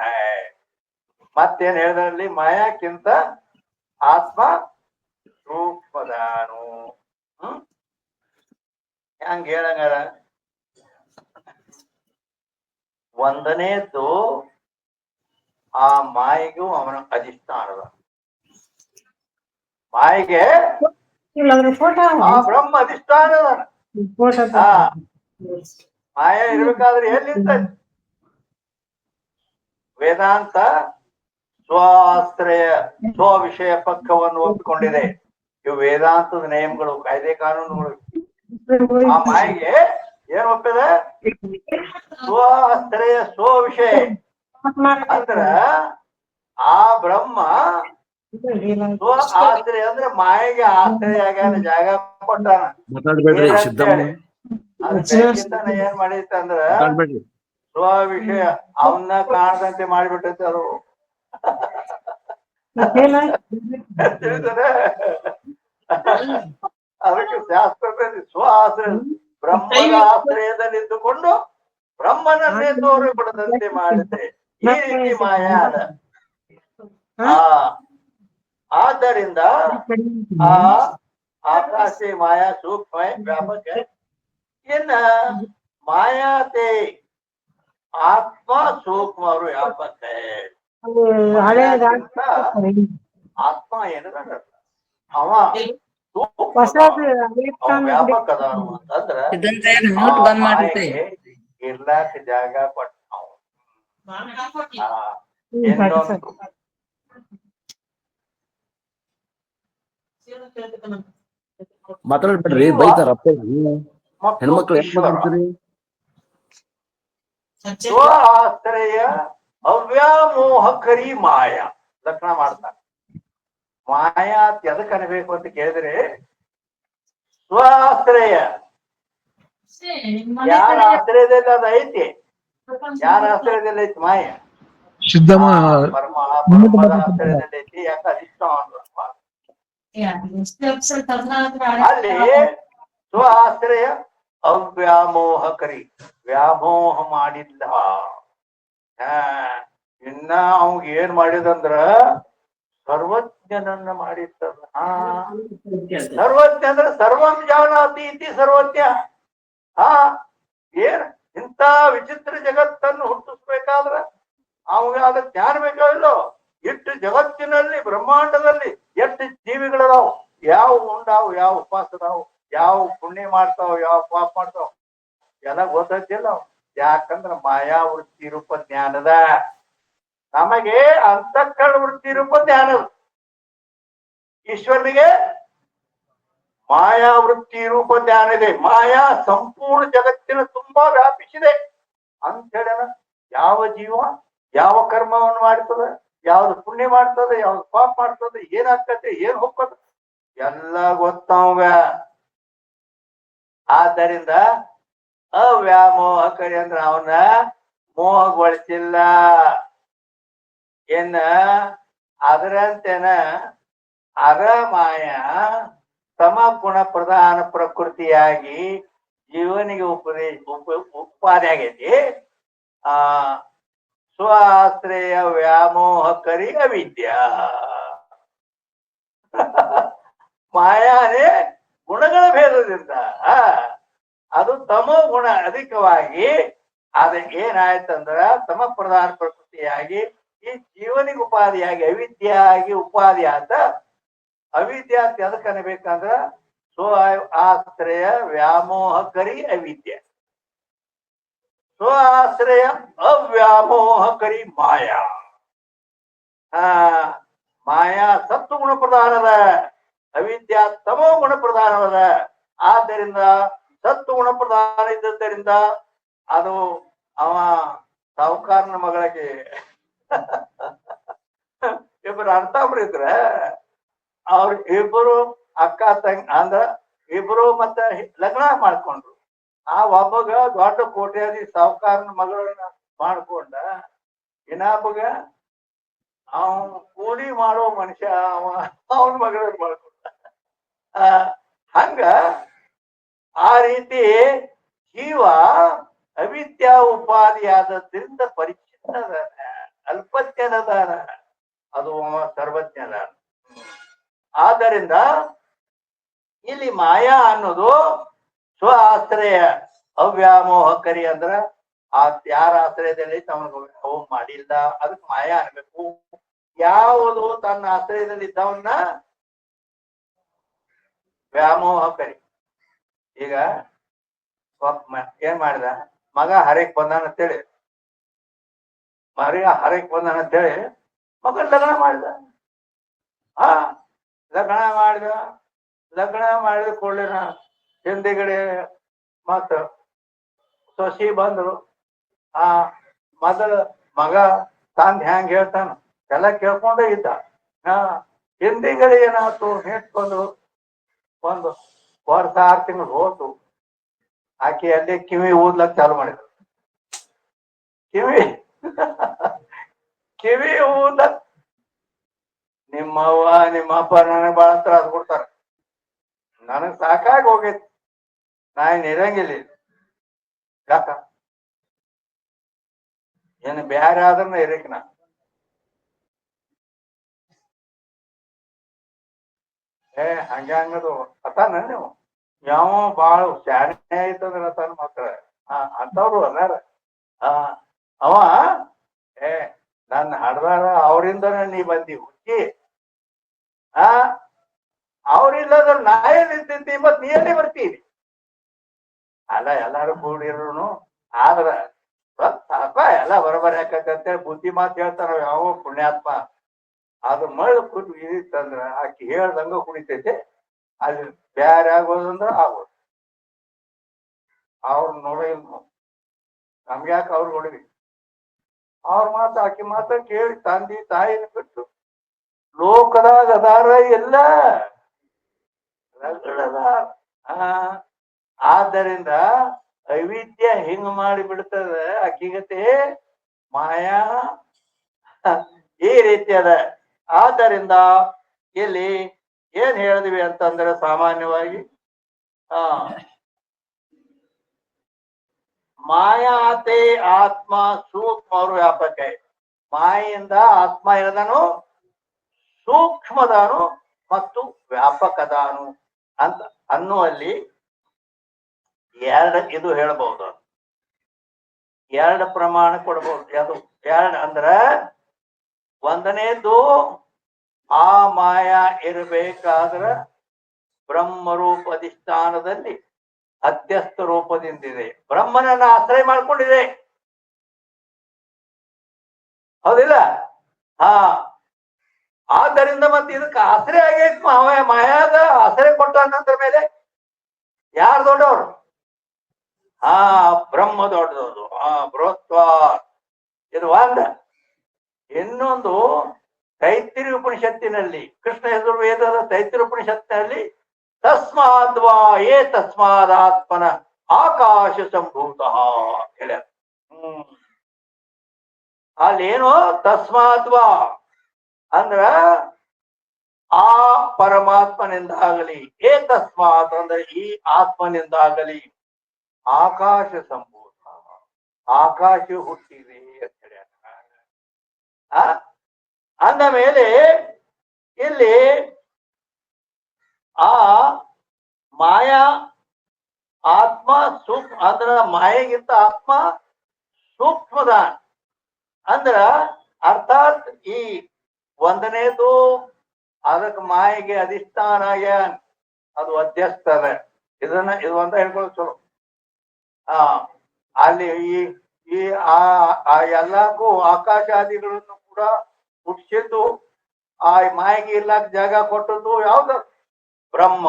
ಮತ್ತೇನ್ ಹೇಳಿದ್ರಲ್ಲಿ ಮಾಯಾಕ್ಕಿಂತ ಆತ್ಮ ಸೂಕ್ಷ್ಮದಾನು. ಹೆಂಗ ಹೇಳಂಗಾರ ಒಂದನೇದ್ದು ಆ ಮಾಯಿಗೂ ಅವನ ಅಧಿಷ್ಠಾನದ ಮಾಯಿಗೆ ಆ ಬ್ರಹ್ಮ ಅಧಿಷ್ಠಾನದ ಮಾಯ ಇರ್ಬೇಕಾದ್ರೆ ಎಲ್ಲಿಂದ ವೇದಾಂತ ಸ್ವಾಶ್ರಯ ವಿಷಯ ಪಕ್ಕವನ್ನು ಒಪ್ಪಿಕೊಂಡಿದೆ. ಇವು ವೇದಾಂತದ ನಿಯಮಗಳು, ಕಾಯ್ದೆ ಕಾನೂನುಗಳು. ಆ ಮಾಯಿಗೆ ಏನ್ ಒಪ್ಪಿದೆ? ಸ್ವಾಶ್ರಯ ವಿಷಯ ಅಂದ್ರ ಆ ಬ್ರಹ್ಮ ಆಶ್ರಯ ಅಂದ್ರೆ ಮಾಯಿಗೆ ಆಶ್ರಯ ಆಗ್ಯಾನ, ಜಾಗ ಕೊಟ್ಟಾನ. ಏನ್ ಮಾಡೈತೆ ಅಂದ್ರ ವಿಷಯ ಅವನ್ನ ಕಾಣದಂತೆ ಮಾಡಿಬಿಟ್ಟೈತೆ ಅದು. ಅದಕ್ಕೆ ಶಾಸ್ತ್ರದಲ್ಲಿ ಆಶ್ರಯ ಬ್ರಹ್ಮದ ಆಶ್ರಯದಲ್ಲಿದ್ದುಕೊಂಡು ಬ್ರಹ್ಮನನ್ನೇ ತೋರಿಬಿಡದಂತೆ ಮಾಡಿದೆ. ಈ ರೀತಿ ಮಾಯ ಅದ. ಆದ್ದರಿಂದ ಆ ಆಕಾಶ ಮಾಯಾ ಸೂಕ್ಷ್ಮ ವ್ಯಾಪಕ ಇನ್ನ ಮಾಯಾತೆ ಆತ್ಮ ಸೂಕ್ಷ್ಮ ಅವರು ವ್ಯಾಪಕ. ಆತ್ಮ ಏನದ ಅವ ವ್ಯಾಪಕ ಅದಾನು ಅಂತಂದ್ರ ಇರ್ಲಾಕ ಜಾಗ ಕೊಟ್ಟ ನಾವು. ಇನ್ನೊಂದು ಮಾತಾಡ್ಬೇಡ್ರಿ, ಬೈತಾರ ಹೆಣ್ಮಕ್ಳು. ಸ್ವಾಶ್ರಯ ಅವ್ಯಾಮೋಹಕರಿ ಮಾಯಾ ಲಕ್ಷಣ ಮಾಡ್ತಾರೆ. ಮಾಯಾ ಎದಕ್ ಅನ್ಬೇಕು ಅಂತ ಕೇಳಿದ್ರೆ ಸ್ವಾಶ್ರಯ ಯಾರ ಆಶ್ರಯದಲ್ಲಿ ಅದ ಐತಿ, ಯಾರ ಆಶ್ರಯದಲ್ಲಿ ಐತಿ ಮಾಯ? ಪರಮದ ಆಶ್ರಯದಲ್ಲಿ ಐತಿ. ಯಾಕೆ ಅಧಿಷ್ಠಾನ ಅಲ್ಲಿ ಸ್ವಾಶ್ರಯ ಅವ್ಯಾಮೋಹಕರಿ, ವ್ಯಾಮೋಹ ಮಾಡಿಲ್ಲ. ಇನ್ನ ಅವಂಗ ಏನ್ ಮಾಡಿದಂದ್ರ ಸರ್ವಜ್ಞನನ್ನ ಮಾಡಿದ್ದಲ್ಲ. ಸರ್ವಜ್ಞ ಅಂದ್ರೆ ಸರ್ವಂ ಜಾನಾತಿ ಇತಿ ಸರ್ವಜ್ಞ. ಏನ್ ಇಂಥ ವಿಚಿತ್ರ ಜಗತ್ತನ್ನು ಹುಟ್ಟಿಸ್ಬೇಕಾದ್ರ ಅವಾಗ ಅದ್ರ ಜ್ಞಾನ ಬೇಕಾಗಿಲ್ಲೋ? ಎಷ್ಟು ಜಗತ್ತಿನಲ್ಲಿ ಬ್ರಹ್ಮಾಂಡದಲ್ಲಿ ಎಷ್ಟು ಜೀವಿಗಳದಾವ್, ಯಾವ ಉಂಡಾವ್, ಯಾವ ಉಪವಾಸ ಅದಾವ್, ಯಾವ ಪುಣ್ಯ ಮಾಡ್ತಾವ್, ಯಾವ ಪಾಪ ಮಾಡ್ತಾವ್ ಎಲ್ಲ ಗೊತ್ತಿಲ್ಲ. ಯಾಕಂದ್ರ ಮಾಯಾ ವೃತ್ತಿ ರೂಪ ಜ್ಞಾನದ. ನಮಗೆ ಅಂತಃಕರಣ ವೃತ್ತಿ ರೂಪ ಜ್ಞಾನದ. ಈಶ್ವರನಿಗೆ ಮಾಯಾ ವೃತ್ತಿ ರೂಪ ಜ್ಞಾನ ಇದೆ. ಮಾಯಾ ಸಂಪೂರ್ಣ ಜಗತ್ತಿನ ತುಂಬಾ ವ್ಯಾಪಿಸಿದೆ ಅಂತ ಹೇಳ. ಯಾವ ಜೀವ ಯಾವ ಕರ್ಮವನ್ನು ಮಾಡ್ತದೆ, ಯಾವ್ದು ಪುಣ್ಯ ಮಾಡ್ತದೆ, ಯಾವ್ದು ಪಾಪ ಮಾಡ್ತದೆ, ಏನಾಗ್ತದೆ, ಏನ್ ಹೋಗ್ತದೆ ಎಲ್ಲ ಗೊತ್ತವಂಗ. ಆದ್ದರಿಂದ ಅವ್ಯಾಮೋಹಕರಿ ಅಂದ್ರ ಅವನ ಮೋಹಗೊಳಿಸಿಲ್ಲ. ಏನ ಅದರಂತೆನ ಅರಮಾಯ ತಮ ಗುಣ ಪ್ರಧಾನ ಪ್ರಕೃತಿಯಾಗಿ ಜೀವನಿಗೆ ಉಪಾಧಿ ಆಗೈತಿ. ಸ್ವಾಶ್ರಯ ವ್ಯಾಮೋಹಕರಿ ಅವಿದ್ಯಾ. ಮಾಯಾನೇ ಗುಣಗಳ ಭೇದದಿಂದ ಅದು ತಮೋ ಗುಣ ಅಧಿಕವಾಗಿ ಅದ ಏನಾಯ್ತಂದ್ರ ತಮ ಪ್ರಧಾನ ಪ್ರಕೃತಿಯಾಗಿ ಈ ಜೀವನಿಗೆ ಉಪಾಧಿಯಾಗಿ ಅವಿದ್ಯಾಗಿ ಉಪಾಧಿ ಆತ. ಅವಿದ್ಯಾ ಎದಕ್ ಅನ್ಬೇಕಂದ್ರ ಆಶ್ರಯ ವ್ಯಾಮೋಹಕರಿ ಅವಿದ್ಯ, ಸ್ವಾಶ್ರಯ ಅವ್ಯಾಮೋಹಕರಿ ಮಾಯಾ. ಮಾಯಾ ಸತ್ತು ಗುಣ ಪ್ರಧಾನದ, ಅವಿದ್ಯಾ ತಮೋ ಗುಣ ಪ್ರಧಾನವದ. ಆದ್ದರಿಂದ ಸತ್ತು ಗುಣ ಪ್ರಧಾನ ಇದ್ದದ್ದರಿಂದ ಅದು ಅವ ಸಾಹುಕಾರನ ಮಗಳಿಗೆ ಇಬ್ಬರು ಅರ್ಥಬ್ರು ಇದ್ರ, ಅವ್ರ ಇಬ್ಬರು ಅಕ್ಕ ತಂಗಿ ಅಂದ್ರ ಇಬ್ರು ಮತ್ತ ಲಗ್ನ ಮಾಡ್ಕೊಂಡ್ರು. ಆ ಒಬ್ಬಗ ದೊಡ್ಡ ಕೋಟ್ಯಾಧಿ ಸಾಹುಕಾರನ ಮಗಳನ್ನ ಮಾಡ್ಕೊಂಡ, ಇನ್ನೊಬ್ಬಗ ಅವನ್ ಕೂಲಿ ಮಾಡೋ ಮನುಷ್ಯ ಅವನ ಮಗಳನ್ನ ಮಾಡ್ಕೊಂಡ. ಹಂಗ ಆ ರೀತಿ ಜೀವ ಅವಿದ್ಯಾ ಉಪಾಧಿಯಾದದ್ರಿಂದ ಪರಿಚಿನ್ನದಾನ, ಅಲ್ಪಜ್ಞನದಾನ, ಅದು ಸರ್ವಜ್ಞದಾನ. ಆದ್ದರಿಂದ ಇಲ್ಲಿ ಮಾಯಾ ಅನ್ನೋದು ಸ್ವ ಆಶ್ರಯ ಅವ್ಯಾಮೋಹಕರಿ ಅಂದ್ರ ಆ ಯಾರ ಆಶ್ರಯದಲ್ಲಿ ತಮಗೆ ಅವು ಮಾಡಿಲ್ಲ ಅದಕ್ಕೆ ಮಾಯಾ ಅನ್ಬೇಕು. ಯಾವುದು ತನ್ನ ಆಶ್ರಯದಲ್ಲಿ ಇದ್ದವನ್ನ ವ್ಯಾಮೋಹಕರಿ. ಈಗ ಏನ್ ಮಾಡಿದ, ಮಗ ಹರಕ್ ಬಂದಾನ ಅಂತೇಳಿ ಮಗನ್ ಲಗ್ನ ಮಾಡಿದ. ಲಗ್ನ ಮಾಡಿದ ಕೂಡಲಿನ ಹಿಂದಿಗಡೆ ಮತ್ತ ಸೊಸಿ ಬಂದ್ರು. ಮೊದಲ ಮಗ ತಂದ್ ಹೆಂಗ್ ಹೇಳ್ತಾನ ಎಲ್ಲ ಕೇಳ್ಕೊಂಡೇ ಇದ್ದ. ಹಿಂದಿಗಡೆ ಏನಾಯ್ತು, ನೆಟ್ಕೊಂಡು ಒಂದು ವರ್ಷ 6 ತಿಂಗಳು ಹೋತು. ಆಕೆ ಅಲ್ಲಿ ಕಿವಿ ಊದ್ಲಕ್ ಚಾಲು ಮಾಡಿದ್ರು. ಕಿವಿ ಊದ್ಲಕ್ ನಿಮ್ಮವ್ವ ನಿಮ್ಮಪ್ಪ ನನಗ್ ಬಾಳ ತ್ರಾಸ ಕೊಡ್ತಾರ, ನನಗ್ ಸಾಕಾಗಿ ಹೋಗೈತಿ, ನಾ ಇರಂಗಿಲ್ಲ. ಯಾಕ ಏನ್ ಬ್ಯಾರೆ ಆದ್ರನ ಇರಕ್ ನಾ ಹಂಗದು ಅತಾನ ನೀವು ಯಾವ ಬಾಳ ಶಾಣೆ ಐತಂದ್ರ ಅತಾನ ಮಾತ್ರ ಅಂತವ್ರು ಅದಾರ. ಅವ ನನ್ನ ಹಡ್ದಾರ ಅವ್ರಿಂದನ ನೀ ಬಂದಿ ಹುಚ್ಚಿ, ಅವ್ರಿಲ್ಲದ್ರ ನಾ ಏನಿರ್ತಿದ್ದಿ ಮತ್ ನೀ ಎಲ್ಲಿ ಬರ್ತೀವಿ. ಅಲ್ಲ ಎಲ್ಲಾರು ಕೂಡಿರು ಆದ್ರ ಸಾಕ ಎಲ್ಲ ಬರಬರಿ ಯಾಕಂತೇಳಿ ಬುದ್ಧಿ ಮಾತು ಹೇಳ್ತಾರ ಯಾವ ಪುಣ್ಯಾತ್ಮ. ಅದು ಮಳ್ಳ ಕುಟ್ ಇದಿತ್ತಂದ್ರ ಆಕಿ ಹೇಳ್ದಂಗ ಕುಡಿತೈತೆ, ಅಲ್ಲಿ ಬ್ಯಾರೆ ಆಗೋದಂದ್ರ ಆಗೋದು. ಅವ್ರ ನೋಡಿಲ್ಲ, ನಮ್ಗ್ಯಾಕ ಅವ್ರು ನೋಡಿವಿ. ಅವ್ರ ಮಾತು ಆಕಿ ಮಾತ ಕೇಳಿ ತಂದಿ ತಾಯಿನ ಬಿಟ್ಟು ಲೋಕದಾಗ ಅದಾರ ಎಲ್ಲ ರಗಡದಾರ. ಆದ್ದರಿಂದ ಅವಿದ್ಯೆ ಹಿಂಗ್ ಮಾಡಿ ಬಿಡ್ತದ ಅಕ್ಕಿಗತೆ ಮಾಯಾ ಈ ರೀತಿ ಅದ. ಆದ್ದರಿಂದ ಇಲ್ಲಿ ಏನ್ ಹೇಳಿದ್ವಿ ಅಂತಂದ್ರೆ ಸಾಮಾನ್ಯವಾಗಿ ಮಾಯಾತೆ ಆತ್ಮ ಸೂಕ್ಷ್ಮ ವ್ಯಾಪಕ. ಮಾಯಿಂದ ಆತ್ಮ ಏನದಾನು, ಸೂಕ್ಷ್ಮದಾನು ಮತ್ತು ವ್ಯಾಪಕದಾನು ಅಂತ ಅನ್ನುವಲ್ಲಿ ಇದು ಹೇಳ್ಬಹುದು. 2 ಪ್ರಮಾಣ ಕೊಡ್ಬಹುದು. ಅದು 2 ಅಂದ್ರ ಒಂದನೇದು ಆ ಮಾಯಾ ಇರಬೇಕಾದ್ರ ಬ್ರಹ್ಮರೂಪ ಅಧಿಷ್ಠಾನದಲ್ಲಿ ಅಧ್ಯಸ್ಥ ರೂಪದಿಂದಿದೆ, ಬ್ರಹ್ಮನನ್ನ ಆಶ್ರಯ ಮಾಡ್ಕೊಂಡಿದೆ. ಹೌದಿಲ್ಲ? ಆದ್ದರಿಂದ ಮತ್ತೆ ಇದಕ್ಕೆ ಆಶ್ರಯ ಆಗೈತಿ. ಮಾಯಾದ ಆಶ್ರಯ ಕೊಟ್ಟ ನಂತರ ಮೇಲೆ ಯಾರು ದೊಡ್ಡವರು? ಬ್ರಹ್ಮ ದೊಡ್ಡದವರು. ಬೃಹತ್ವ ಇದು ಒಂದ. ಇನ್ನೊಂದು ತೈತ್ತಿರಿ ಉಪನಿಷತ್ತಿನಲ್ಲಿ, ಕೃಷ್ಣ ಯಜುರ್ವೇದದ ತೈತ್ತಿರಿ ಉಪನಿಷತ್ತಿನಲ್ಲಿ ತಸ್ಮಾದ್ವಾ ಏ ತಸ್ಮಾದಾತ್ಮನ ಆಕಾಶ ಸಂಭೂತ ಹೇಳ್ಯಾರ. ಅಲ್ಲೇನು ತಸ್ಮಾದ್ವಾ ಅಂದ್ರ ಆ ಪರಮಾತ್ಮನಿಂದಾಗಲಿ, ಏ ತಸ್ಮಾತ್ ಅಂದ್ರೆ ಈ ಆತ್ಮನಿಂದಾಗಲಿ ಆಕಾಶ ಸಂಭೂತ, ಆಕಾಶ ಹುಟ್ಟಿದೆ ಅಂತ ಹೇಳ್ಯಾರ. ಅಂದ ಮೇಲೆ ಇಲ್ಲಿ ಆ ಮಾಯಾ ಆತ್ಮ ಸೂಕ್ಷ್ಮ ಅಂದ್ರ ಮಾಯೆಗಿಂತ ಆತ್ಮ ಸೂಕ್ಷ್ಮದ ಅಂದ್ರ ಅರ್ಥಾತ್ ಈ ಒಂದನೇದು ಅದಕ್ಕೆ ಮಾಯೆಗೆ ಅಧಿಷ್ಠಾನ ಆಗ್ಯಾನ, ಅದು ಅಧ್ಯಸ್ಥದ. ಇದು ಅಂತ ಹೇಳ್ಕೊಳ್ಳೋದು ಚಲೋ. ಅಲ್ಲಿ ಈ ಎಲ್ಲಕ್ಕೂ ಆಕಾಶಾದಿಗಳನ್ನು ಕೂಡ ಹುಟ್ಟಿಸಿದ್ದು ಆ ಮಾಯಿಗೆ ಇರ್ಲಾಕ ಜಾಗ ಕೊಟ್ಟದ್ದು ಯಾವ್ದು? ಬ್ರಹ್ಮ.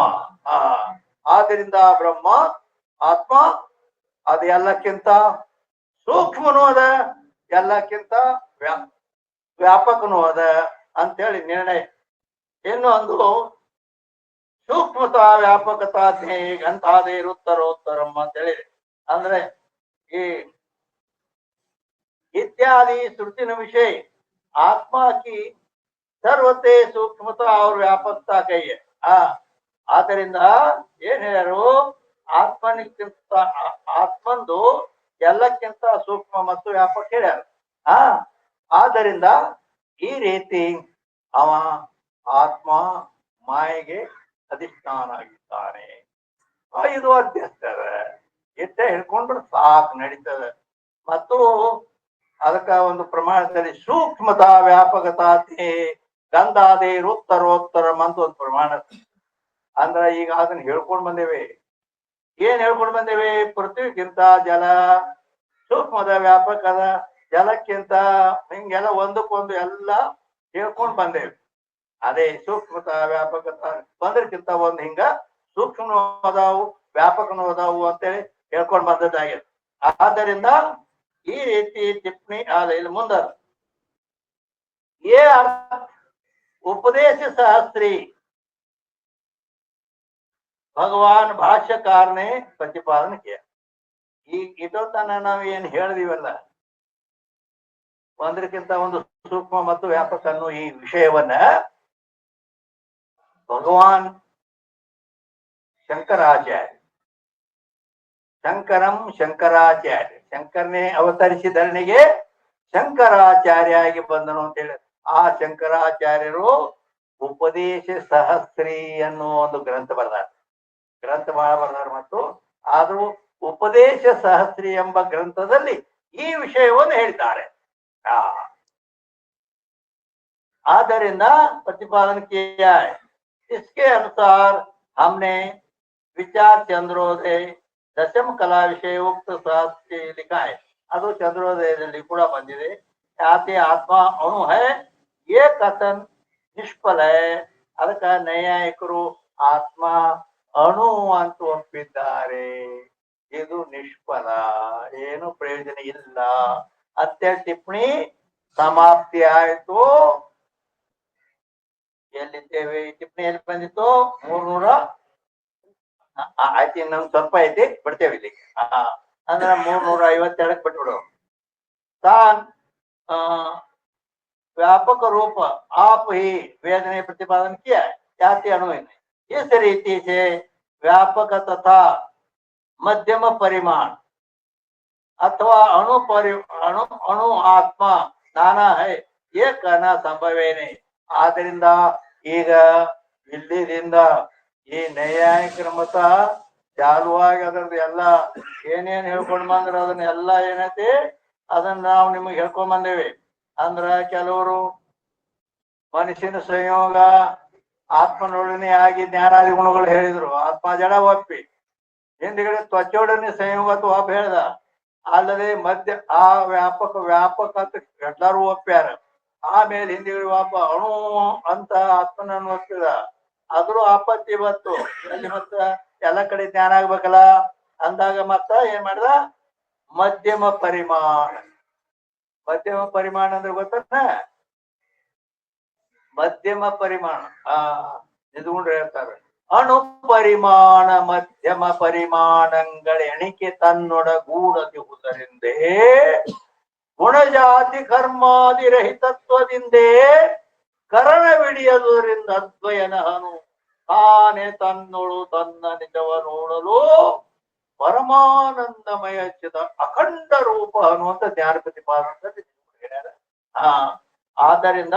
ಆದ್ದರಿಂದ ಬ್ರಹ್ಮ ಆತ್ಮ ಅದು ಎಲ್ಲಕ್ಕಿಂತ ಸೂಕ್ಷ್ಮನೂ ಅದ, ಎಲ್ಲಕ್ಕಿಂತ ವ್ಯಾಪಕನೂ ಅದ ಅಂತೇಳಿ ನಿರ್ಣಯ. ಇನ್ನು ಒಂದು ಸೂಕ್ಷ್ಮತಾ ವ್ಯಾಪಕತಾ ಜ್ಞೇಯಂತಾದೇ ಇರುತ್ತರೋತ್ತರಂ ಅಂತ ಹೇಳಿದೆ. ಅಂದ್ರೆ ಈ इत्यादि श्रुतिन विषय आत्मा की सर्वते सूक्ष्मता और व्यापकता कही है. ಆದ್ದರಿಂದ ಏನ್ ಹೇಳ್ಯಾರು? ಆತ್ಮನಿಕ್ಕಿಂತ ಆತ್ಮಂದು ಎಲ್ಲಕ್ಕಿಂತ ಸೂಕ್ಷ್ಮ ಮತ್ತು ವ್ಯಾಪಕ ಹೇಳ್ಯಾರ. ಆದ್ದರಿಂದ ಈ ರೀತಿ ಅವ ಆತ್ಮ ಮಾಯೆಗೆ ಅಧಿಷ್ಠಾನ ಆಗಿದ್ದಾನೆ. ಇದು ಅಧ್ಯಸ್ತರ ಇಟ್ಟ ಹಿಡ್ಕೊಂಡ್ರೆ ಸಾಕು, ನಡೀತದೆ. ಮತ್ತು ಅದಕ್ಕ ಒಂದು ಪ್ರಮಾಣದಲ್ಲಿ ಸೂಕ್ಷ್ಮತಾ ವ್ಯಾಪಕತಾ ಗಂಧಾದೇ ಉತ್ತರೋತ್ತರಂ ಅಂತ ಒಂದು ಪ್ರಮಾಣ. ಅಂದ್ರ ಈಗ ಅದನ್ನ ಹೇಳ್ಕೊಂಡ್ ಬಂದೇವೆ. ಏನ್ ಹೇಳ್ಕೊಂಡ್ ಬಂದೇವೆ? ಪೃಥ್ವಿಗಿಂತ ಜಲ ಸೂಕ್ಷ್ಮದ ವ್ಯಾಪಕದ, ಜಲಕ್ಕಿಂತ ಹಿಂಗೆಲ್ಲ ಒಂದಕ್ಕೊಂದು ಎಲ್ಲ ಹೇಳ್ಕೊಂಡ್ ಬಂದೇವೆ. ಅದೇ ಸೂಕ್ಷ್ಮತಾ ವ್ಯಾಪಕತಾ ಒಂದಕ್ಕಿಂತ ಒಂದು ಹಿಂಗ ಸೂಕ್ಷ್ಮನೂ ಅದಾವು ವ್ಯಾಪಕನೂ ಅದಾವು ಅಂತೇಳಿ ಹೇಳ್ಕೊಂಡ್ ಬಂದದ್ದಾಗಿದೆ. ಆದ್ದರಿಂದ ಈ ರೀತಿ ಟಿಪ್ಪಣಿ ಇಲ್ಲಿ ಮುಂದ ये उपदेश शास्त्री भगवान भाष्यकार ने प्रतिपादन किया. ಇದೋ ತನ ನಾವು ಏನ್ ಹೇಳಿದಿವಲ್ಲ, ಒಂದಕ್ಕಿಂತ ಒಂದು ಸೂಕ್ಷ್ಮ ಮತ್ತು ವ್ಯಾಪಕ ಅನ್ನೋ ಈ ವಿಷಯವನ್ನ ಭಗವಾನ್ ಶಂಕರಾಚಾರ್ಯ ಶಂಕರಂ ಶಂಕರಾಚಾರ್ಯ ಶಂಕರನೇ ಅವತರಿಸಿದರನಿಗೆ ಶಂಕರಾಚಾರ್ಯ ಆಗಿ ಬಂದನು ಅಂತ ಹೇಳಿ ಆ ಶಂಕರಾಚಾರ್ಯರು ಉಪದೇಶ ಸಹಸ್ರಿ ಅನ್ನೋ ಒಂದು ಗ್ರಂಥ ಬರೆದಾರ. ಗ್ರಂಥ ಬಹಳ ಬರೆದಾರ. ಮತ್ತು ಆದ್ರೂ ಉಪದೇಶ ಸಹಸ್ರಿ ಎಂಬ ಗ್ರಂಥದಲ್ಲಿ ಈ ವಿಷಯವನ್ನು ಹೇಳಿದ್ದಾರೆ. ಆದ್ದರಿಂದ प्रतिपादन किया है. इसके अनुसार हमने विचार चंद्रोदय दशम कला विषय उक्त शास्त्र लिखा है. ಅದು ಚಂದ್ರೋದಯದಲ್ಲಿ ಕೂಡ ಬಂದಿದೆ. ಯಾತೆ ಆತ್ಮ ಅಣು ಹೈ ये कथन निष्फल है. ಅದಕ್ಕ ನೈಯಾಯಿಕರು ಆತ್ಮ ಅಣು ಅಂತ ಒಪ್ಪಿದ್ದಾರೆ. ಇದು ನಿಷ್ಫಲ, ಏನು ಪ್ರಯೋಜನ ಇಲ್ಲ ಅಂತ ಟಿಪ್ಪಣಿ ಸಮಾಪ್ತಿ ಆಯ್ತು. ಎಲ್ಲಿದ್ದೇವೆ? ಟಿಪ್ಪಣಿ ಎಲ್ಲಿ ಬಂದಿತ್ತು? 300 ಆಯ್ತು. ಇನ್ನೊಂದು ಸ್ವಲ್ಪ ಐತಿ, ಬಿಡ್ತೇವೆ ಇಲ್ಲಿ. ಅಂದ್ರೆ 352 ಬಿಟ್ಬಿಡು. तान व्यापक रूप आप ही वेद ने प्रतिपादन किया है. जाति अणु ने इस रीति से व्यापक तथा मध्यम परिमाण अथवा अणु आत्मा नाना है ये कहना संभवे नहीं. ಆದ್ದರಿಂದ ಈಗ ಇಲ್ಲಿದಿಂದ ಈ ನೈಯಾಯಿಕರ ಮತ ಚಾಲುವಾಗಿ ಅದರದ್ದು ಎಲ್ಲ ಏನೇನ್ ಹೇಳ್ಕೊಂಡ್ ಬಂದ್ರ ಅದನ್ನೆಲ್ಲ ಏನೈತಿ ಅದನ್ನ ನಾವು ನಿಮಗೆ ಹೇಳ್ಕೊಂಡ್ ಬಂದೇವಿ. ಅಂದ್ರ ಕೆಲವರು ಮನುಷ್ಯನ ಸಂಯೋಗ ಆತ್ಮನೊಡನೆ ಆಗಿ ಜ್ಞಾನಾದಿ ಗುಣಗಳು ಹೇಳಿದ್ರು, ಆತ್ಮ ಜಡ ಒಪ್ಪಿ. ಹಿಂದ್ಗಡೆ ತ್ವಚೊಡನೆ ಸಂಯೋಗ ಒಬ್ಬ ಹೇಳ್ದ. ಅಲ್ಲದೆ ಮಧ್ಯ ಆ ವ್ಯಾಪಕ ಅಂತ ಎಲ್ಲರೂ ಒಪ್ಪ್ಯಾರ. ಆಮೇಲೆ ಹಿಂದ್ಗಡೆ ಒಬ್ಬ ಅಣು ಅಂತ ಆತ್ಮನನ್ನು ಒಪ್ಪಿದ. ಆದ್ರೂ ಆಪತ್ತಿ ಬಂತು. ಅಲ್ಲಿ ಮತ್ತ ಎಲ್ಲ ಕಡೆ ಜ್ಞಾನ ಆಗ್ಬೇಕಲ್ಲ ಅಂದಾಗ ಮತ್ತ ಏನ್ ಮಾಡ್ದ? ಮಧ್ಯಮ ಪರಿಮಾಣ. ಮಧ್ಯಮ ಪರಿಮಾಣ ಅಂದ್ರೆ ಗೊತ್ತ? ಮಧ್ಯಮ ಪರಿಮಾಣ ನಿಂತ್ಕೊಂಡು ಹೇಳ್ತಾರೆ. ಅಣು ಪರಿಮಾಣ ಮಧ್ಯಮ ಪರಿಮಾಣಗಳ ಎಣಿಕೆ ತನ್ನೊಡಗೂಡದಿರುವುದರಿಂದೇ ಗುಣಜಾತಿ ಕರ್ಮಾದಿ ರಹಿತತ್ವದಿಂದೇ ಕರಣವಿಡಿಯದುದರಿಂದ ಅದ್ವಯನಹನು ತಾನೇ ತನ್ನೊಳು ತನ್ನ ನಿಜವ ನೋಡಲು ಪರಮಾನಂದಮಯ ಚಿದ ಅಖಂಡ ರೂಪ ಅನ್ನುವಂತ ಜ್ಞಾನ ಪ್ರತಿಪಾದನೆ ಹೇಳ್ಯಾರ. ಆದ್ದರಿಂದ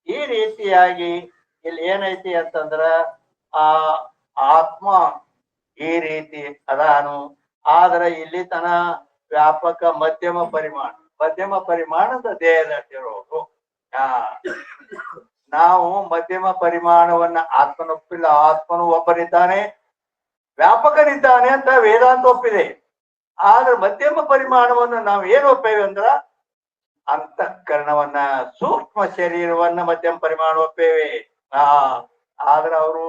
ಈ ರೀತಿಯಾಗಿ ಇಲ್ಲಿ ಏನೈತಿ ಅಂತಂದ್ರ ಆ ಆತ್ಮ ಈ ರೀತಿ ಅದಾನು. ಆದ್ರೆ ಇಲ್ಲಿ ತನ ವ್ಯಾಪಕ ಮಧ್ಯಮ ಪರಿಮಾಣದ ದೇಹದಲ್ಲಿರೋದು. ನಾವು ಮಧ್ಯಮ ಪರಿಮಾಣವನ್ನ ಆತ್ಮನೊಪ್ಪಿಲ್ಲ. ಆತ್ಮನು ಒಬ್ಬನಿದ್ದಾನೆ, ವ್ಯಾಪಕನಿದ್ದಾನೆ ಅಂತ ವೇದಾಂತ ಒಪ್ಪಿದೆ. ಆದ್ರೆ ಮಧ್ಯಮ ಪರಿಮಾಣವನ್ನು ನಾವು ಏನು ಒಪ್ಪೇವೆ ಅಂದ್ರ ಅಂತಃಕರಣವನ್ನ ಸೂಕ್ಷ್ಮ ಶರೀರವನ್ನ ಮಧ್ಯಮ ಪರಿಮಾಣ ಒಪ್ಪೇವೆ. ಆದ್ರೆ ಅವರು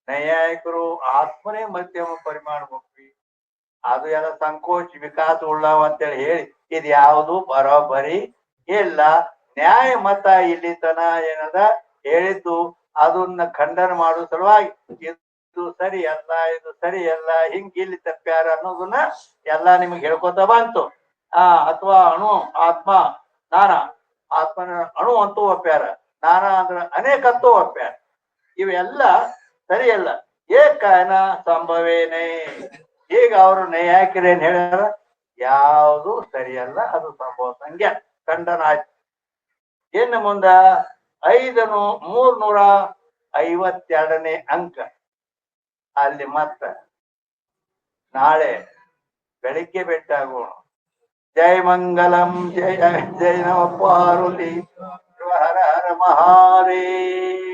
ನೈಯಾಯಿಕರು ಆತ್ಮನೇ ಮಧ್ಯಮ ಪರಿಮಾಣ ಒಪ್ಪಿ ಅದು ಎಲ್ಲ ಸಂಕೋಚ ವಿಕಾಸ ಉಳ್ಳವ ಅಂತೇಳಿ ಹೇಳಿ ಇದು ಯಾವುದು ಬರೋಬ್ಬರಿ ಇಲ್ಲ. ನ್ಯಾಯ ಮತ ಇಲ್ಲಿ ತನ ಏನದ ಹೇಳಿದ್ದು ಅದನ್ನ ಖಂಡನ ಮಾಡುವ ಸಲುವಾಗಿ ಇದು ಸರಿ ಅಲ್ಲ, ಇದು ಸರಿ ಅಲ್ಲ, ಹಿಂಗ್ ಇಲ್ಲಿ ತಪ್ಪ್ಯಾರ ಅನ್ನೋದನ್ನ ಎಲ್ಲಾ ನಿಮ್ಗೆ ಹೇಳ್ಕೊತ ಬಂತು. ಅಥವಾ ಅಣು ಆತ್ಮ ನಾನ ಆತ್ಮನ ಅಣು ಅಂತೂ ಒಪ್ಪ್ಯಾರ, ನಾನ ಅಂದ್ರ ಅನೇಕಂತೂ ಒಪ್ಪ್ಯಾರ. ಇವೆಲ್ಲ ಸರಿಯಲ್ಲ. ಏಕಾಯನ ಸಂಭವೇನೆ. ಈಗ ಅವರು ನೈಯಾಯಿಕರು ಏನ್ ಹೇಳ್ಯಾರ, ಯಾವುದು ಸರಿಯಲ್ಲ, ಅದು ಸಂಭವ ಸಂಖ್ಯೆ ಖಂಡನ ಆಯ್ತು. ಇನ್ನು ಮುಂದ 352ನೇ ಅಂಕ ಅಲ್ಲಿ ಮತ್ತ ನಾಳೆ ಬೆಳಿಗ್ಗೆ ಭೇಟಿಯಾಗೋಣ. ಜೈ ಮಂಗಲಂ, ಜಯ ಜೈ ನಮ ಪಾರ್ವತಿ, ಹರ ಹರ ಮಹಾದೇವ.